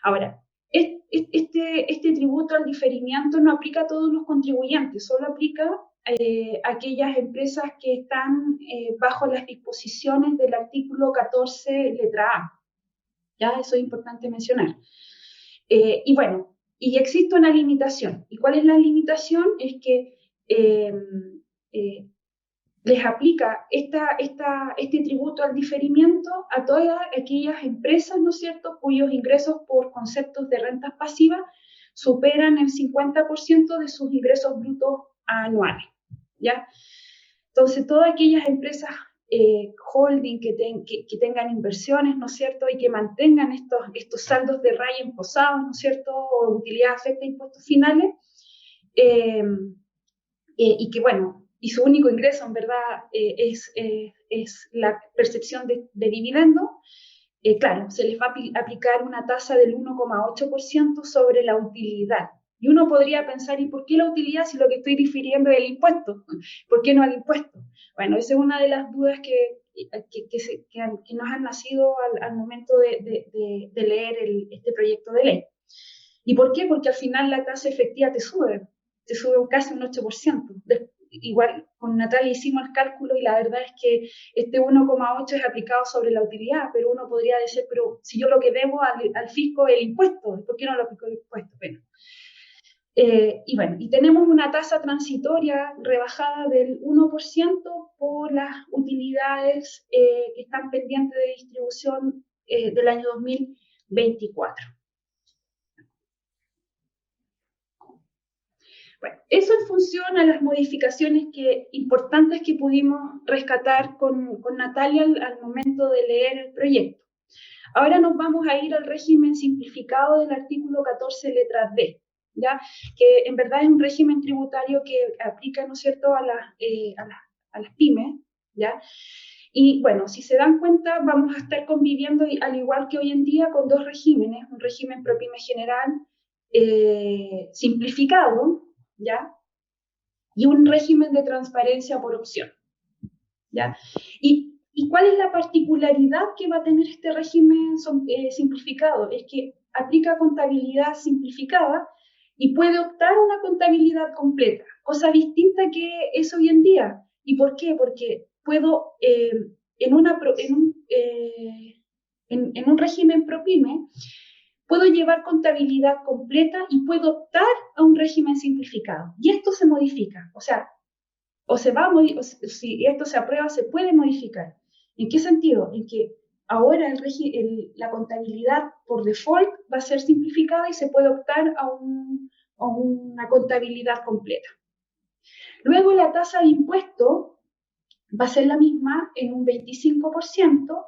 Ahora, este tributo al diferimiento no aplica a todos los contribuyentes, solo aplica a aquellas empresas que están bajo las disposiciones del artículo 14, letra A. ¿Ya? Eso es importante mencionar. Y bueno, y existe una limitación. ¿Y cuál es la limitación? Es que les aplica este tributo al diferimiento a todas aquellas empresas, ¿no es cierto?, cuyos ingresos por conceptos de rentas pasivas superan el 50% de sus ingresos brutos anuales, ¿ya? Entonces, todas aquellas empresas holding que tengan inversiones, ¿no es cierto?, y que mantengan estos saldos de raya imposados, ¿no es cierto?, o utilidad afecta a impuestos finales, y que, bueno, y su único ingreso, en verdad, es la percepción de dividendo, claro, se les va a aplicar una tasa del 1,8% sobre la utilidad. Y uno podría pensar, ¿y por qué la utilidad si lo que estoy difiriendo es el impuesto? ¿Por qué no el impuesto? Bueno, esa es una de las dudas que nos han nacido al momento de leer este proyecto de ley. ¿Y por qué? Porque al final la tasa efectiva te sube casi un 8%. Igual con Natalia hicimos el cálculo y la verdad es que este 1,8 es aplicado sobre la utilidad, pero uno podría decir, pero si yo lo que debo al fisco es el impuesto, ¿por qué no lo aplico el impuesto? Bueno, y tenemos una tasa transitoria rebajada del 1% por las utilidades que están pendientes de distribución del año 2024. Bueno, eso en función a las modificaciones importantes que pudimos rescatar con Natalia al momento de leer el proyecto. Ahora nos vamos a ir al régimen simplificado del artículo 14, letra D, ¿ya? Que en verdad es un régimen tributario que aplica, ¿no es cierto?, a las pymes, ¿ya? Y bueno, si se dan cuenta, vamos a estar conviviendo, al igual que hoy en día, con dos regímenes, un régimen ProPyme general simplificado, ¿ya? Y un régimen de transparencia por opción, ¿ya? ¿Y cuál es la particularidad que va a tener este régimen simplificado? Es que aplica contabilidad simplificada y puede optar a una contabilidad completa, cosa distinta que es hoy en día. ¿Y por qué? Porque puedo, en un régimen ProPyme, puedo llevar contabilidad completa y puedo optar a un régimen simplificado. Y esto se modifica, o sea, si esto se aprueba, se puede modificar. ¿En qué sentido? En que ahora la contabilidad por default va a ser simplificada y se puede optar a una contabilidad completa. Luego la tasa de impuesto va a ser la misma en un 25%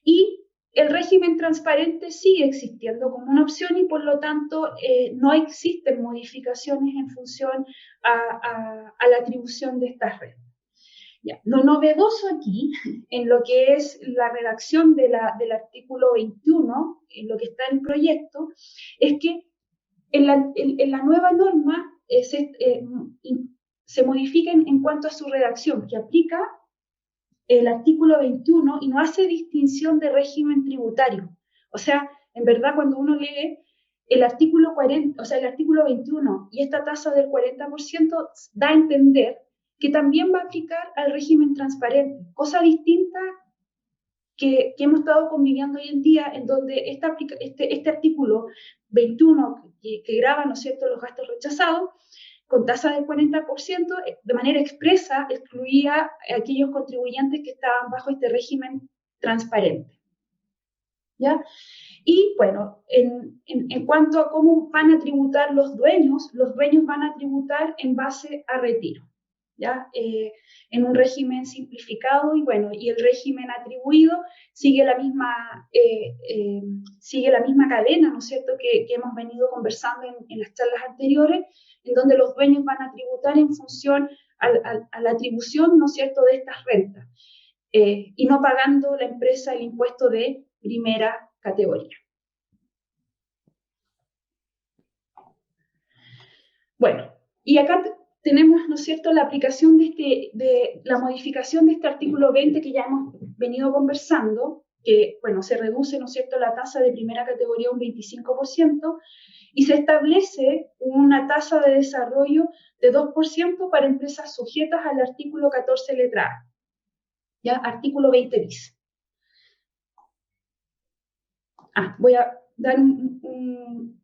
y el régimen transparente sigue existiendo como una opción y por lo tanto no existen modificaciones en función a la atribución de estas rentas. Ya. Lo novedoso aquí, en lo que es la redacción del artículo 21, en lo que está en el proyecto, es que en la nueva norma se modifica en cuanto a su redacción, que aplica el artículo 21 y no hace distinción de régimen tributario. O sea, en verdad cuando uno lee el artículo 40, o sea, el artículo 21 y esta tasa del 40% da a entender que también va a aplicar al régimen transparente, cosa distinta que hemos estado conviviendo hoy en día, en donde este artículo 21 que grava, ¿no es cierto?, los gastos rechazados, con tasa del 40%, de manera expresa excluía a aquellos contribuyentes que estaban bajo este régimen transparente. ¿Ya? Y bueno, en cuanto a cómo van a tributar los dueños van a tributar en base a retiro, ¿ya? En un régimen simplificado y bueno, y el régimen atribuido sigue la misma cadena, ¿no es cierto?, que hemos venido conversando en las charlas anteriores, en donde los dueños van a tributar en función a la atribución, ¿no es cierto?, de estas rentas, y no pagando la empresa el impuesto de primera categoría. Bueno, y acá tenemos, ¿no es cierto?, la aplicación de la modificación de este artículo 20 que ya hemos venido conversando, que, bueno, se reduce, ¿no es cierto?, la tasa de primera categoría un 25%, y se establece una tasa de desarrollo de 2% para empresas sujetas al artículo 14 letra A, ¿ya? Artículo 20 bis. Voy a dar un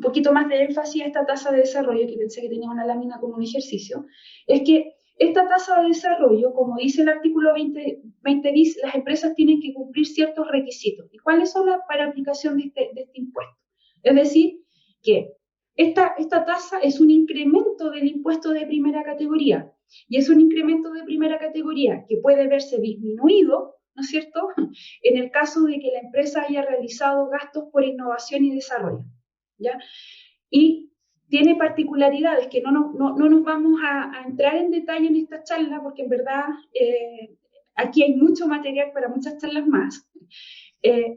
poquito más de énfasis a esta tasa de desarrollo, que pensé que tenía una lámina con un ejercicio. Es que esta tasa de desarrollo, como dice el artículo 20 bis, las empresas tienen que cumplir ciertos requisitos. ¿Y cuáles son para aplicación de este impuesto? Es decir, que esta tasa es un incremento del impuesto de primera categoría, y es un incremento de primera categoría que puede verse disminuido, ¿no es cierto?, en el caso de que la empresa haya realizado gastos por innovación y desarrollo, ¿ya? Y tiene particularidades que no nos vamos a entrar en detalle en esta charla, porque en verdad aquí hay mucho material para muchas charlas más,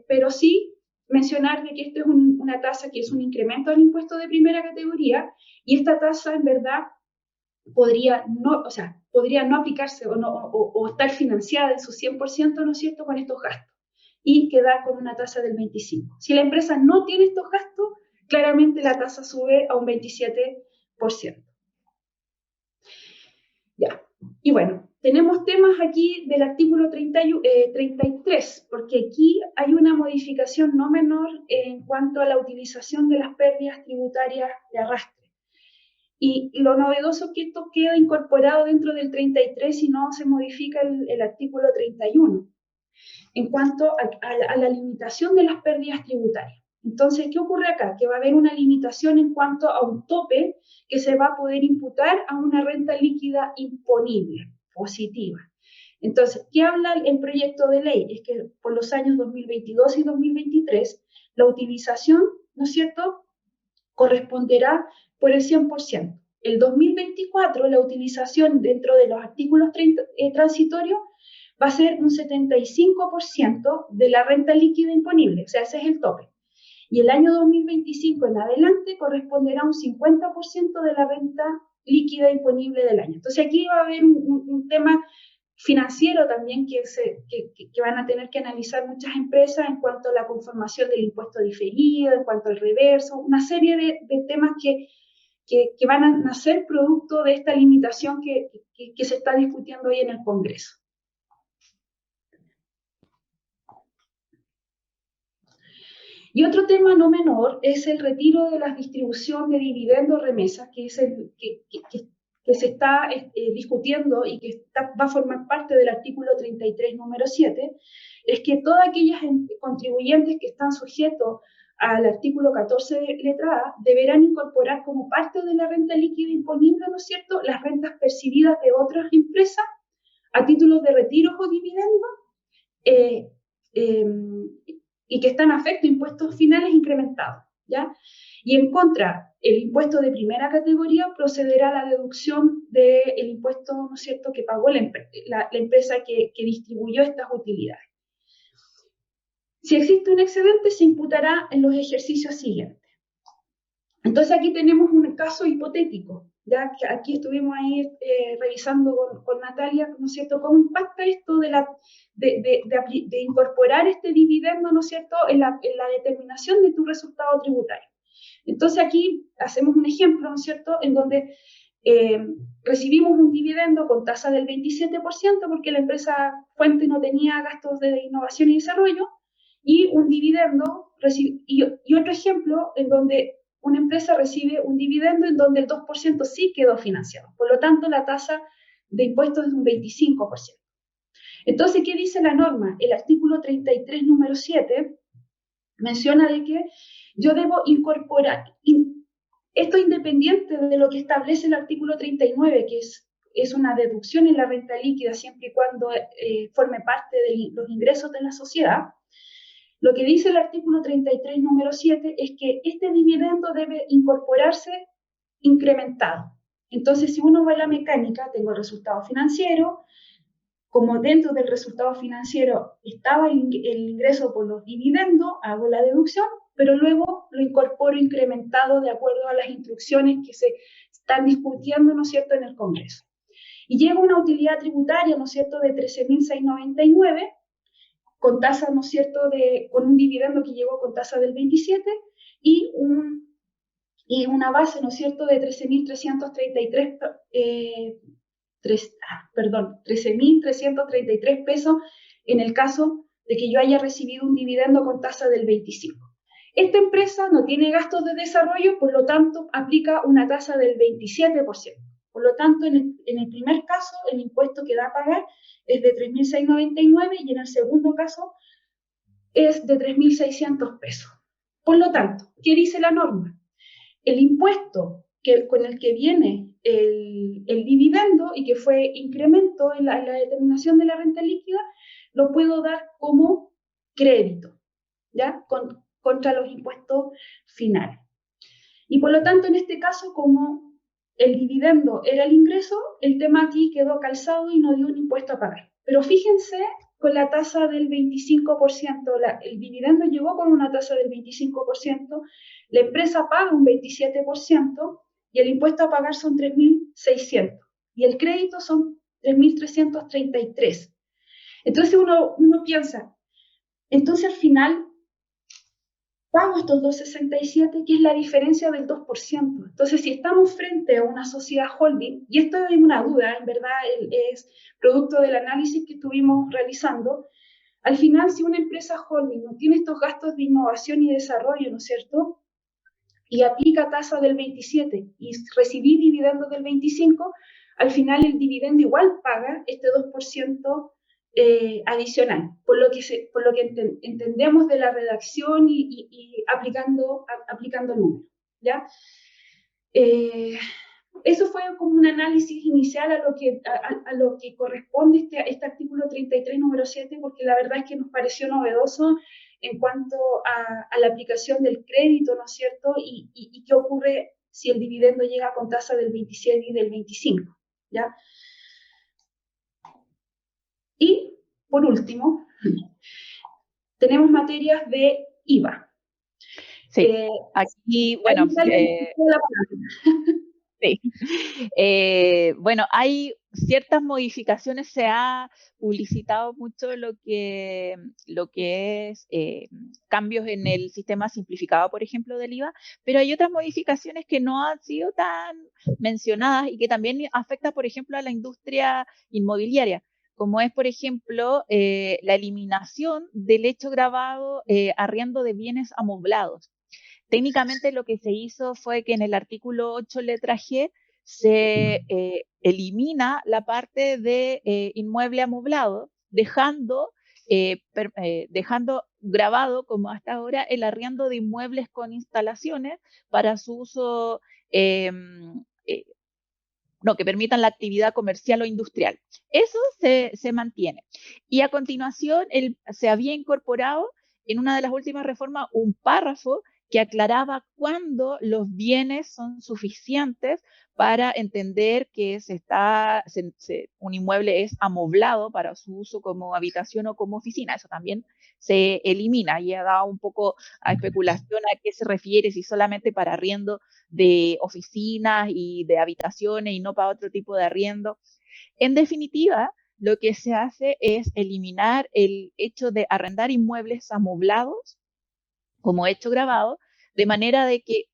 pero sí mencionar de que esto es una tasa que es un incremento al impuesto de primera categoría, y esta tasa en verdad podría no aplicarse o estar financiada en su 100%, ¿no es cierto?, con estos gastos, y quedar con una tasa del 25%. Si la empresa no tiene estos gastos, claramente la tasa sube a un 27%. Ya. Y bueno, tenemos temas aquí del artículo 33, porque aquí hay una modificación no menor en cuanto a la utilización de las pérdidas tributarias de arrastre. Y lo novedoso es que esto queda incorporado dentro del 33 y no se modifica el artículo 31 en cuanto a la limitación de las pérdidas tributarias. Entonces, ¿qué ocurre acá? Que va a haber una limitación en cuanto a un tope que se va a poder imputar a una renta líquida imponible, positiva. Entonces, ¿qué habla el proyecto de ley? Es que por los años 2022 y 2023, la utilización, ¿no es cierto?, corresponderá por el 100%. El 2024, la utilización dentro de los artículos transitorios va a ser un 75% de la renta líquida imponible, o sea, ese es el tope. Y el año 2025 en adelante corresponderá a un 50% de la renta líquida imponible del año. Entonces aquí va a haber un tema financiero también que van a tener que analizar muchas empresas en cuanto a la conformación del impuesto diferido, en cuanto al reverso, una serie de temas que van a nacer producto de esta limitación que se está discutiendo hoy en el Congreso. Y otro tema no menor es el retiro de la distribución de dividendos remesas, que es que se está discutiendo y que va a formar parte del artículo 33, número 7, es que todas aquellas contribuyentes que están sujetos al artículo 14, letra A, deberán incorporar como parte de la renta líquida imponible, ¿no es cierto?, las rentas percibidas de otras empresas a títulos de retiros o dividendos, y que están afectos a impuestos finales incrementados, ¿ya? Y en contra, el impuesto de primera categoría procederá a la deducción del impuesto, ¿no es cierto?, que pagó la empresa que distribuyó estas utilidades. Si existe un excedente, se imputará en los ejercicios siguientes. Entonces aquí tenemos un caso hipotético, ya que aquí estuvimos ahí revisando con Natalia, ¿no es cierto?, cómo impacta esto de incorporar este dividendo, ¿no es cierto?, en la determinación de tu resultado tributario. Entonces aquí hacemos un ejemplo, ¿no es cierto?, en donde recibimos un dividendo con tasa del 27% porque la empresa fuente no tenía gastos de innovación y desarrollo, y un dividendo, y otro ejemplo en donde una empresa recibe un dividendo en donde el 2% sí quedó financiado. Por lo tanto, la tasa de impuestos es un 25%. Entonces, ¿qué dice la norma? El artículo 33, número 7, menciona de que yo debo incorporar, esto independiente de lo que establece el artículo 39, que es una deducción en la renta líquida siempre y cuando forme parte de los ingresos de la sociedad. Lo que dice el artículo 33, número 7, es que este dividendo debe incorporarse incrementado. Entonces, si uno ve la mecánica, tengo el resultado financiero, como dentro del resultado financiero estaba el ingreso por los dividendos, hago la deducción pero luego lo incorporo incrementado de acuerdo a las instrucciones que se están discutiendo, ¿no es cierto?, en el Congreso. Y llega una utilidad tributaria, ¿no es cierto?, de 13.699, con tasa, ¿no es cierto?, con un dividendo que llegó con tasa del 27 y una base, ¿no es cierto?, de 13.333 pesos en el caso de que yo haya recibido un dividendo con tasa del 25. Esta empresa no tiene gastos de desarrollo, por lo tanto, aplica una tasa del 27%. Por lo tanto, en el primer caso, el impuesto que da a pagar es de 3.699 y en el segundo caso es de 3.600 pesos. Por lo tanto, ¿qué dice la norma? El impuesto con el que viene el dividendo y que fue incremento en la determinación de la renta líquida, lo puedo dar como crédito, ¿ya? Contra los impuestos finales. Y por lo tanto, en este caso, como el dividendo era el ingreso, el tema aquí quedó calzado y no dio un impuesto a pagar. Pero fíjense, con la tasa del 25%, el dividendo llegó con una tasa del 25%, la empresa paga un 27% y el impuesto a pagar son 3.600 y el crédito son 3.333. Entonces uno piensa, entonces al final pago estos 2.67, que es la diferencia del 2%. Entonces, si estamos frente a una sociedad holding, y esto es una duda, en verdad es producto del análisis que estuvimos realizando, al final, si una empresa holding no tiene estos gastos de innovación y desarrollo, ¿no es cierto?, y aplica tasa del 27 y recibí dividendos del 25, al final el dividendo igual paga este 2% adicional, por lo que entendemos de la redacción y aplicando el número, ¿ya? Eso fue como un análisis inicial a lo que corresponde este artículo 33, número 7, porque la verdad es que nos pareció novedoso en cuanto a la aplicación del crédito, ¿no es cierto? Y qué ocurre si el dividendo llega con tasa del 27 y del 25, ¿ya? Y, por último, tenemos materias de IVA. Sí, aquí, bueno, sí. Bueno, hay ciertas modificaciones, se ha publicitado mucho lo que es cambios en el sistema simplificado, por ejemplo, del IVA, pero hay otras modificaciones que no han sido tan mencionadas y que también afectan, por ejemplo, a la industria inmobiliaria, como es, por ejemplo, la eliminación del hecho gravado arriendo de bienes amoblados. Técnicamente lo que se hizo fue que en el artículo 8, letra G, se elimina la parte de inmueble amoblado, dejando grabado, como hasta ahora, el arriendo de inmuebles con instalaciones para su uso, que permitan la actividad comercial o industrial. Eso se mantiene. Y a continuación, se había incorporado en una de las últimas reformas un párrafo que aclaraba cuándo los bienes son suficientes para entender que un inmueble es amoblado para su uso como habitación o como oficina. Eso también se elimina y ha dado un poco a especulación a qué se refiere, si solamente para arriendo de oficinas y de habitaciones y no para otro tipo de arriendo. En definitiva, lo que se hace es eliminar el hecho de arrendar inmuebles amoblados como hecho gravado, de manera de que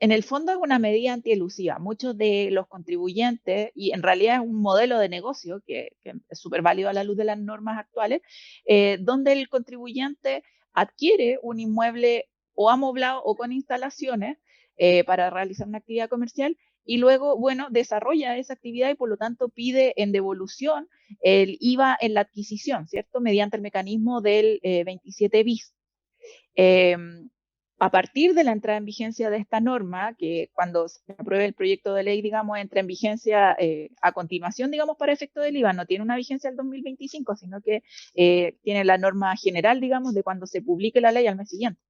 en el fondo es una medida antielusiva. Muchos de los contribuyentes, y en realidad es un modelo de negocio que es súper válido a la luz de las normas actuales, donde el contribuyente adquiere un inmueble o amoblado o con instalaciones para realizar una actividad comercial y luego, bueno, desarrolla esa actividad y por lo tanto pide en devolución el IVA en la adquisición, ¿cierto? Mediante el mecanismo del 27 bis. A partir de la entrada en vigencia de esta norma, que cuando se apruebe el proyecto de ley, digamos, entra en vigencia a continuación, digamos, para efecto del IVA, no tiene una vigencia del 2025, sino que tiene la norma general, digamos, de cuando se publique la ley al mes siguiente.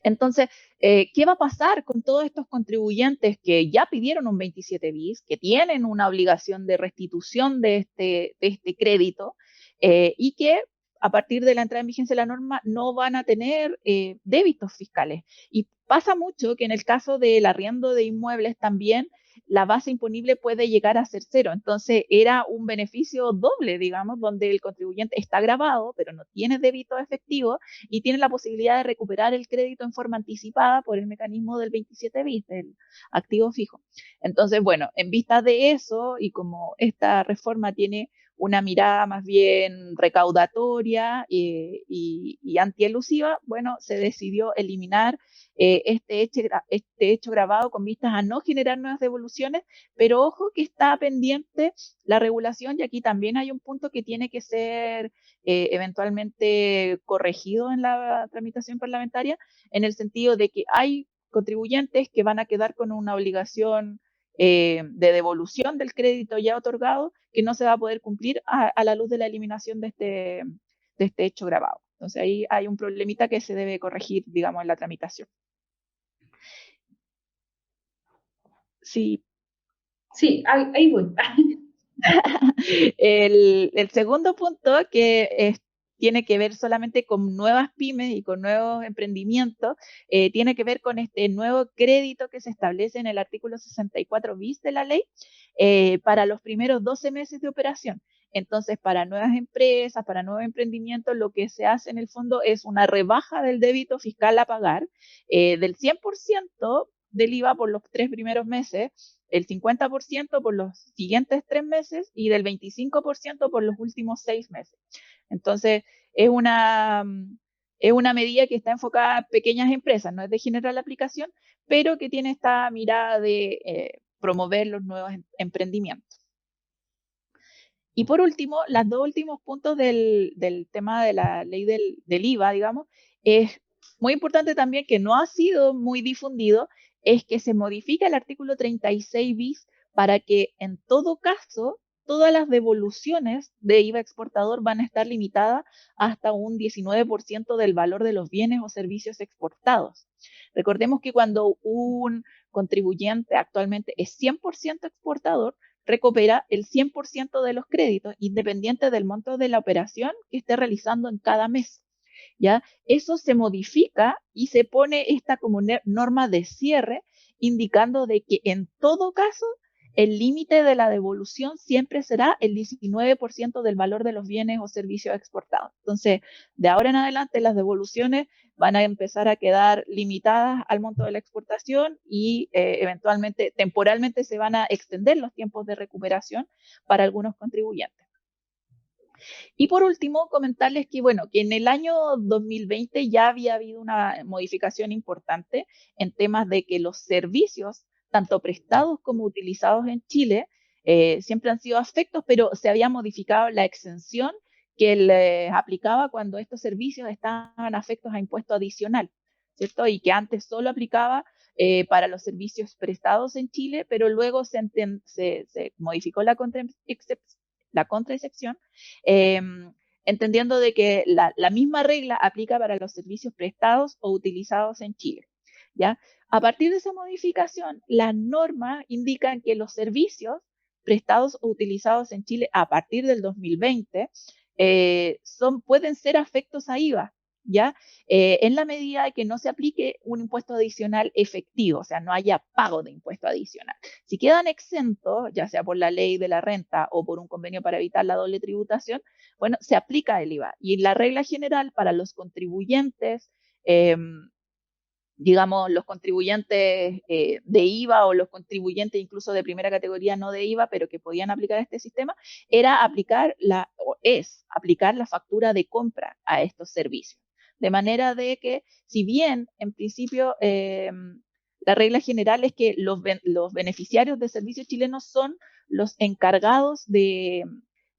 Entonces, ¿qué va a pasar con todos estos contribuyentes que ya pidieron un 27 bis, que tienen una obligación de restitución de este crédito y que a partir de la entrada en vigencia de la norma, no van a tener débitos fiscales. Y pasa mucho que en el caso del arriendo de inmuebles también la base imponible puede llegar a ser cero. Entonces era un beneficio doble, digamos, donde el contribuyente está gravado, pero no tiene débito efectivo y tiene la posibilidad de recuperar el crédito en forma anticipada por el mecanismo del 27 bis, del activo fijo. Entonces, bueno, en vista de eso, y como esta reforma tiene una mirada más bien recaudatoria y antielusiva, bueno, se decidió eliminar este hecho grabado con vistas a no generar nuevas devoluciones, pero ojo que está pendiente la regulación y aquí también hay un punto que tiene que ser eventualmente corregido en la tramitación parlamentaria, en el sentido de que hay contribuyentes que van a quedar con una obligación de devolución del crédito ya otorgado que no se va a poder cumplir a la luz de la eliminación de este hecho grabado. Entonces ahí hay un problemita que se debe corregir, digamos, en la tramitación. Sí. Sí, ahí voy. El segundo punto que tiene que ver solamente con nuevas pymes y con nuevos emprendimientos, tiene que ver con este nuevo crédito que se establece en el artículo 64 bis de la ley para los primeros 12 meses de operación. Entonces, para nuevas empresas, para nuevos emprendimientos, lo que se hace en el fondo es una rebaja del débito fiscal a pagar del 100% del IVA por los 3 primeros meses, el 50% por los siguientes 3 meses y del 25% por los últimos 6 meses. Entonces, es una medida que está enfocada a pequeñas empresas, no es de general aplicación, pero que tiene esta mirada de promover los nuevos emprendimientos. Y por último, los dos últimos puntos del tema de la ley del IVA, digamos, es muy importante también que no ha sido muy difundido, es que se modifica el artículo 36 bis para que en todo caso todas las devoluciones de IVA exportador van a estar limitadas hasta un 19% del valor de los bienes o servicios exportados. Recordemos que cuando un contribuyente actualmente es 100% exportador, recupera el 100% de los créditos, independiente del monto de la operación que esté realizando en cada mes. ¿Ya? Eso se modifica y se pone esta como norma de cierre, indicando de que en todo caso el límite de la devolución siempre será el 19% del valor de los bienes o servicios exportados. Entonces, de ahora en adelante las devoluciones van a empezar a quedar limitadas al monto de la exportación y eventualmente, temporalmente, se van a extender los tiempos de recuperación para algunos contribuyentes. Y por último, comentarles que, bueno, que en el año 2020 ya había habido una modificación importante en temas de que los servicios, tanto prestados como utilizados en Chile, siempre han sido afectos, pero se había modificado la exención que les aplicaba cuando estos servicios estaban afectos a impuesto adicional, ¿cierto? Y que antes solo aplicaba para los servicios prestados en Chile, pero luego se modificó la contraexcepción, entendiendo de que la misma regla aplica para los servicios prestados o utilizados en Chile. ¿Ya? A partir de esa modificación, las normas indican que los servicios prestados o utilizados en Chile a partir del 2020 pueden ser afectos a IVA, ¿ya? En la medida de que no se aplique un impuesto adicional efectivo, o sea, no haya pago de impuesto adicional. Si quedan exentos, ya sea por la ley de la renta o por un convenio para evitar la doble tributación, bueno, se aplica el IVA. Y la regla general para los contribuyentes, digamos, los contribuyentes de IVA o los contribuyentes incluso de primera categoría no de IVA, pero que podían aplicar este sistema, era aplicar la factura de compra a estos servicios. De manera de que, si bien en principio la regla general es que los beneficiarios de servicios chilenos son los encargados de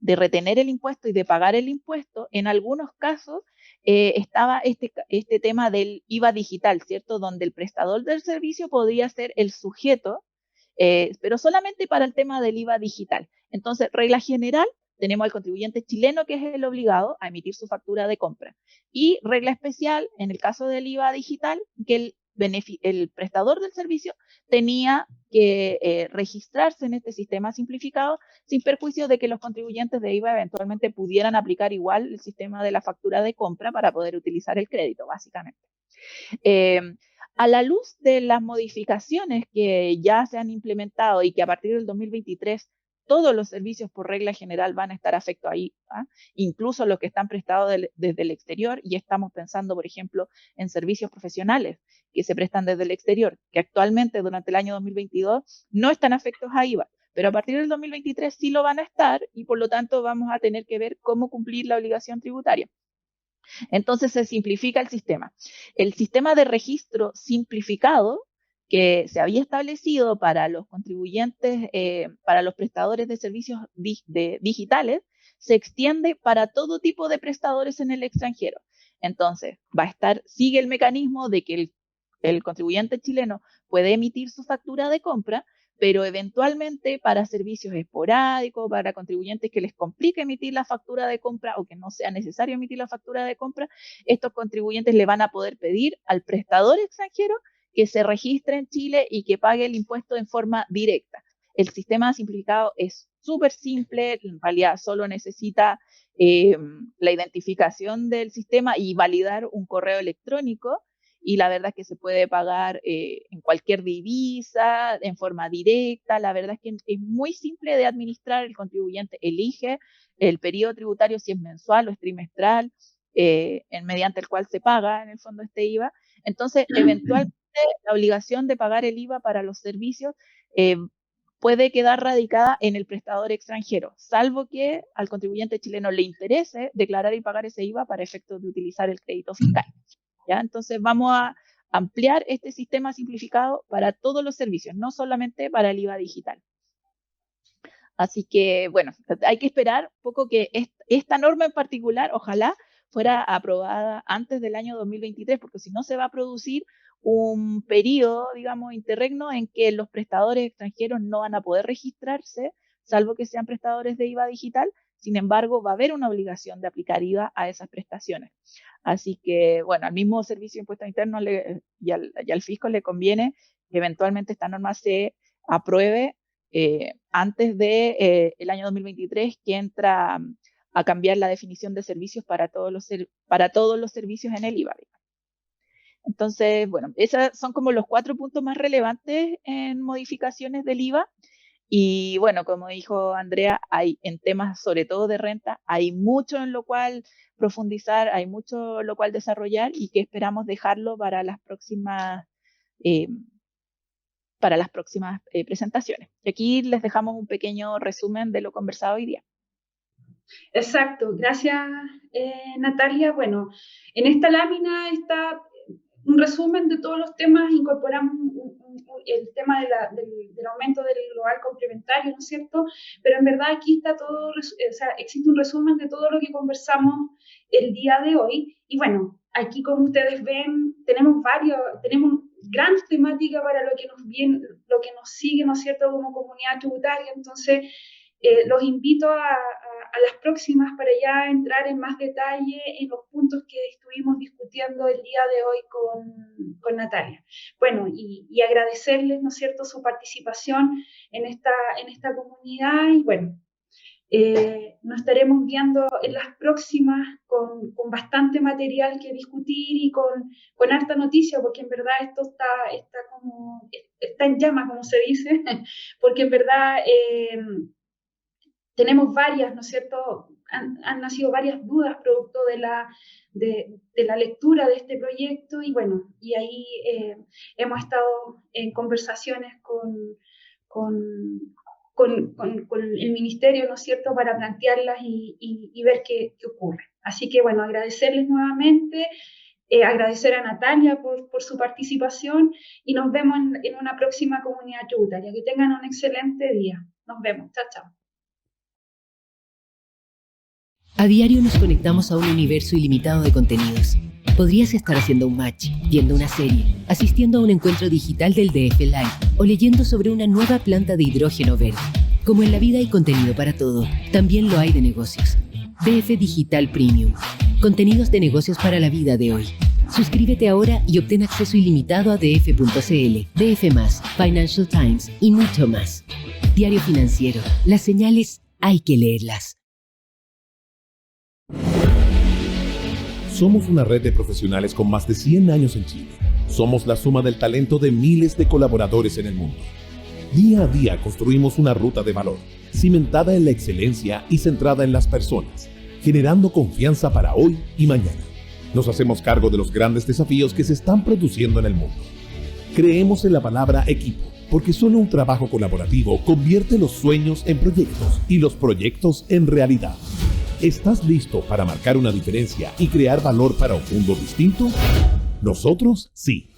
retener el impuesto y de pagar el impuesto, en algunos casos estaba este tema del IVA digital, ¿cierto? Donde el prestador del servicio podría ser el sujeto, pero solamente para el tema del IVA digital. Entonces, regla general, tenemos al contribuyente chileno que es el obligado a emitir su factura de compra. Y regla especial, en el caso del IVA digital, que el prestador del servicio tenía que registrarse en este sistema simplificado sin perjuicio de que los contribuyentes de IVA eventualmente pudieran aplicar igual el sistema de la factura de compra para poder utilizar el crédito, básicamente. A la luz de las modificaciones que ya se han implementado y que a partir del 2023 todos los servicios por regla general van a estar afectos a IVA, incluso los que están prestados desde el exterior, y estamos pensando, por ejemplo, en servicios profesionales que se prestan desde el exterior, que actualmente durante el año 2022 no están afectos a IVA, pero a partir del 2023 sí lo van a estar y por lo tanto vamos a tener que ver cómo cumplir la obligación tributaria. Entonces se simplifica el sistema. El sistema de registro simplificado que se había establecido para los contribuyentes, para los prestadores de servicios digitales, se extiende para todo tipo de prestadores en el extranjero. Entonces, sigue el mecanismo de que el contribuyente chileno puede emitir su factura de compra, pero eventualmente para servicios esporádicos, para contribuyentes que les complique emitir la factura de compra o que no sea necesario emitir la factura de compra, estos contribuyentes le van a poder pedir al prestador extranjero que se registre en Chile y que pague el impuesto en forma directa. El sistema simplificado es súper simple, en realidad solo necesita la identificación del sistema y validar un correo electrónico, y la verdad es que se puede pagar en cualquier divisa, en forma directa. La verdad es que es muy simple de administrar. El contribuyente elige el periodo tributario, si es mensual o es trimestral, mediante el cual se paga en el fondo este IVA. Entonces, eventualmente la obligación de pagar el IVA para los servicios puede quedar radicada en el prestador extranjero, salvo que al contribuyente chileno le interese declarar y pagar ese IVA para efectos de utilizar el crédito fiscal. ¿Ya? Entonces vamos a ampliar este sistema simplificado para todos los servicios, no solamente para el IVA digital. Así que, bueno, hay que esperar un poco que esta norma en particular, ojalá fuera aprobada antes del año 2023, porque si no se va a producir un periodo, digamos, interregno en que los prestadores extranjeros no van a poder registrarse, salvo que sean prestadores de IVA digital. Sin embargo, va a haber una obligación de aplicar IVA a esas prestaciones. Así que, bueno, al mismo Servicio de Impuestos Internos y al fisco le conviene que eventualmente esta norma se apruebe antes del año 2023, que entra a cambiar la definición de servicios para todos los servicios en el IVA. Entonces, bueno, esos son como los 4 puntos más relevantes en modificaciones del IVA. Y bueno, como dijo Andrea, hay en temas sobre todo de renta, hay mucho en lo cual profundizar, hay mucho en lo cual desarrollar y que esperamos dejarlo para las próximas presentaciones. Y aquí les dejamos un pequeño resumen de lo conversado hoy día. Exacto, gracias Natalia. Bueno, en esta lámina está un resumen de todos los temas. Incorporamos el tema del aumento del global complementario, ¿no es cierto? Pero en verdad aquí está todo, o sea, existe un resumen de todo lo que conversamos el día de hoy. Y bueno, aquí como ustedes ven, tenemos gran temática para lo que nos sigue, ¿no es cierto?, como comunidad tributaria. Entonces, los invito a las próximas para ya entrar en más detalle en los puntos que estuvimos discutiendo el día de hoy con Natalia. Bueno, y agradecerles, ¿no es cierto?, su participación en esta comunidad. Y bueno, nos estaremos viendo en las próximas con bastante material que discutir y con harta noticia, porque en verdad esto está en llama, como se dice, porque en verdad tenemos varias, ¿no es cierto?, han nacido varias dudas producto de la lectura de este proyecto. Y bueno, y ahí hemos estado en conversaciones con el Ministerio, ¿no es cierto?, para plantearlas y ver qué ocurre. Así que bueno, agradecerles nuevamente, agradecer a Natalia por su participación, y nos vemos en una próxima comunidad tributaria. Que tengan un excelente día. Nos vemos. Chao, chao. A diario nos conectamos a un universo ilimitado de contenidos. Podrías estar haciendo un match, viendo una serie, asistiendo a un encuentro digital del DF Live o leyendo sobre una nueva planta de hidrógeno verde. Como en la vida hay contenido para todo, también lo hay de negocios. DF Digital Premium. Contenidos de negocios para la vida de hoy. Suscríbete ahora y obtén acceso ilimitado a df.cl, DF+, Financial Times y mucho más. Diario Financiero. Las señales hay que leerlas. Somos una red de profesionales con más de 100 años en Chile. Somos la suma del talento de miles de colaboradores en el mundo. Día a día construimos una ruta de valor, cimentada en la excelencia y centrada en las personas, generando confianza para hoy y mañana. Nos hacemos cargo de los grandes desafíos que se están produciendo en el mundo. Creemos en la palabra equipo, porque solo un trabajo colaborativo convierte los sueños en proyectos y los proyectos en realidad. ¿Estás listo para marcar una diferencia y crear valor para un mundo distinto? Nosotros sí.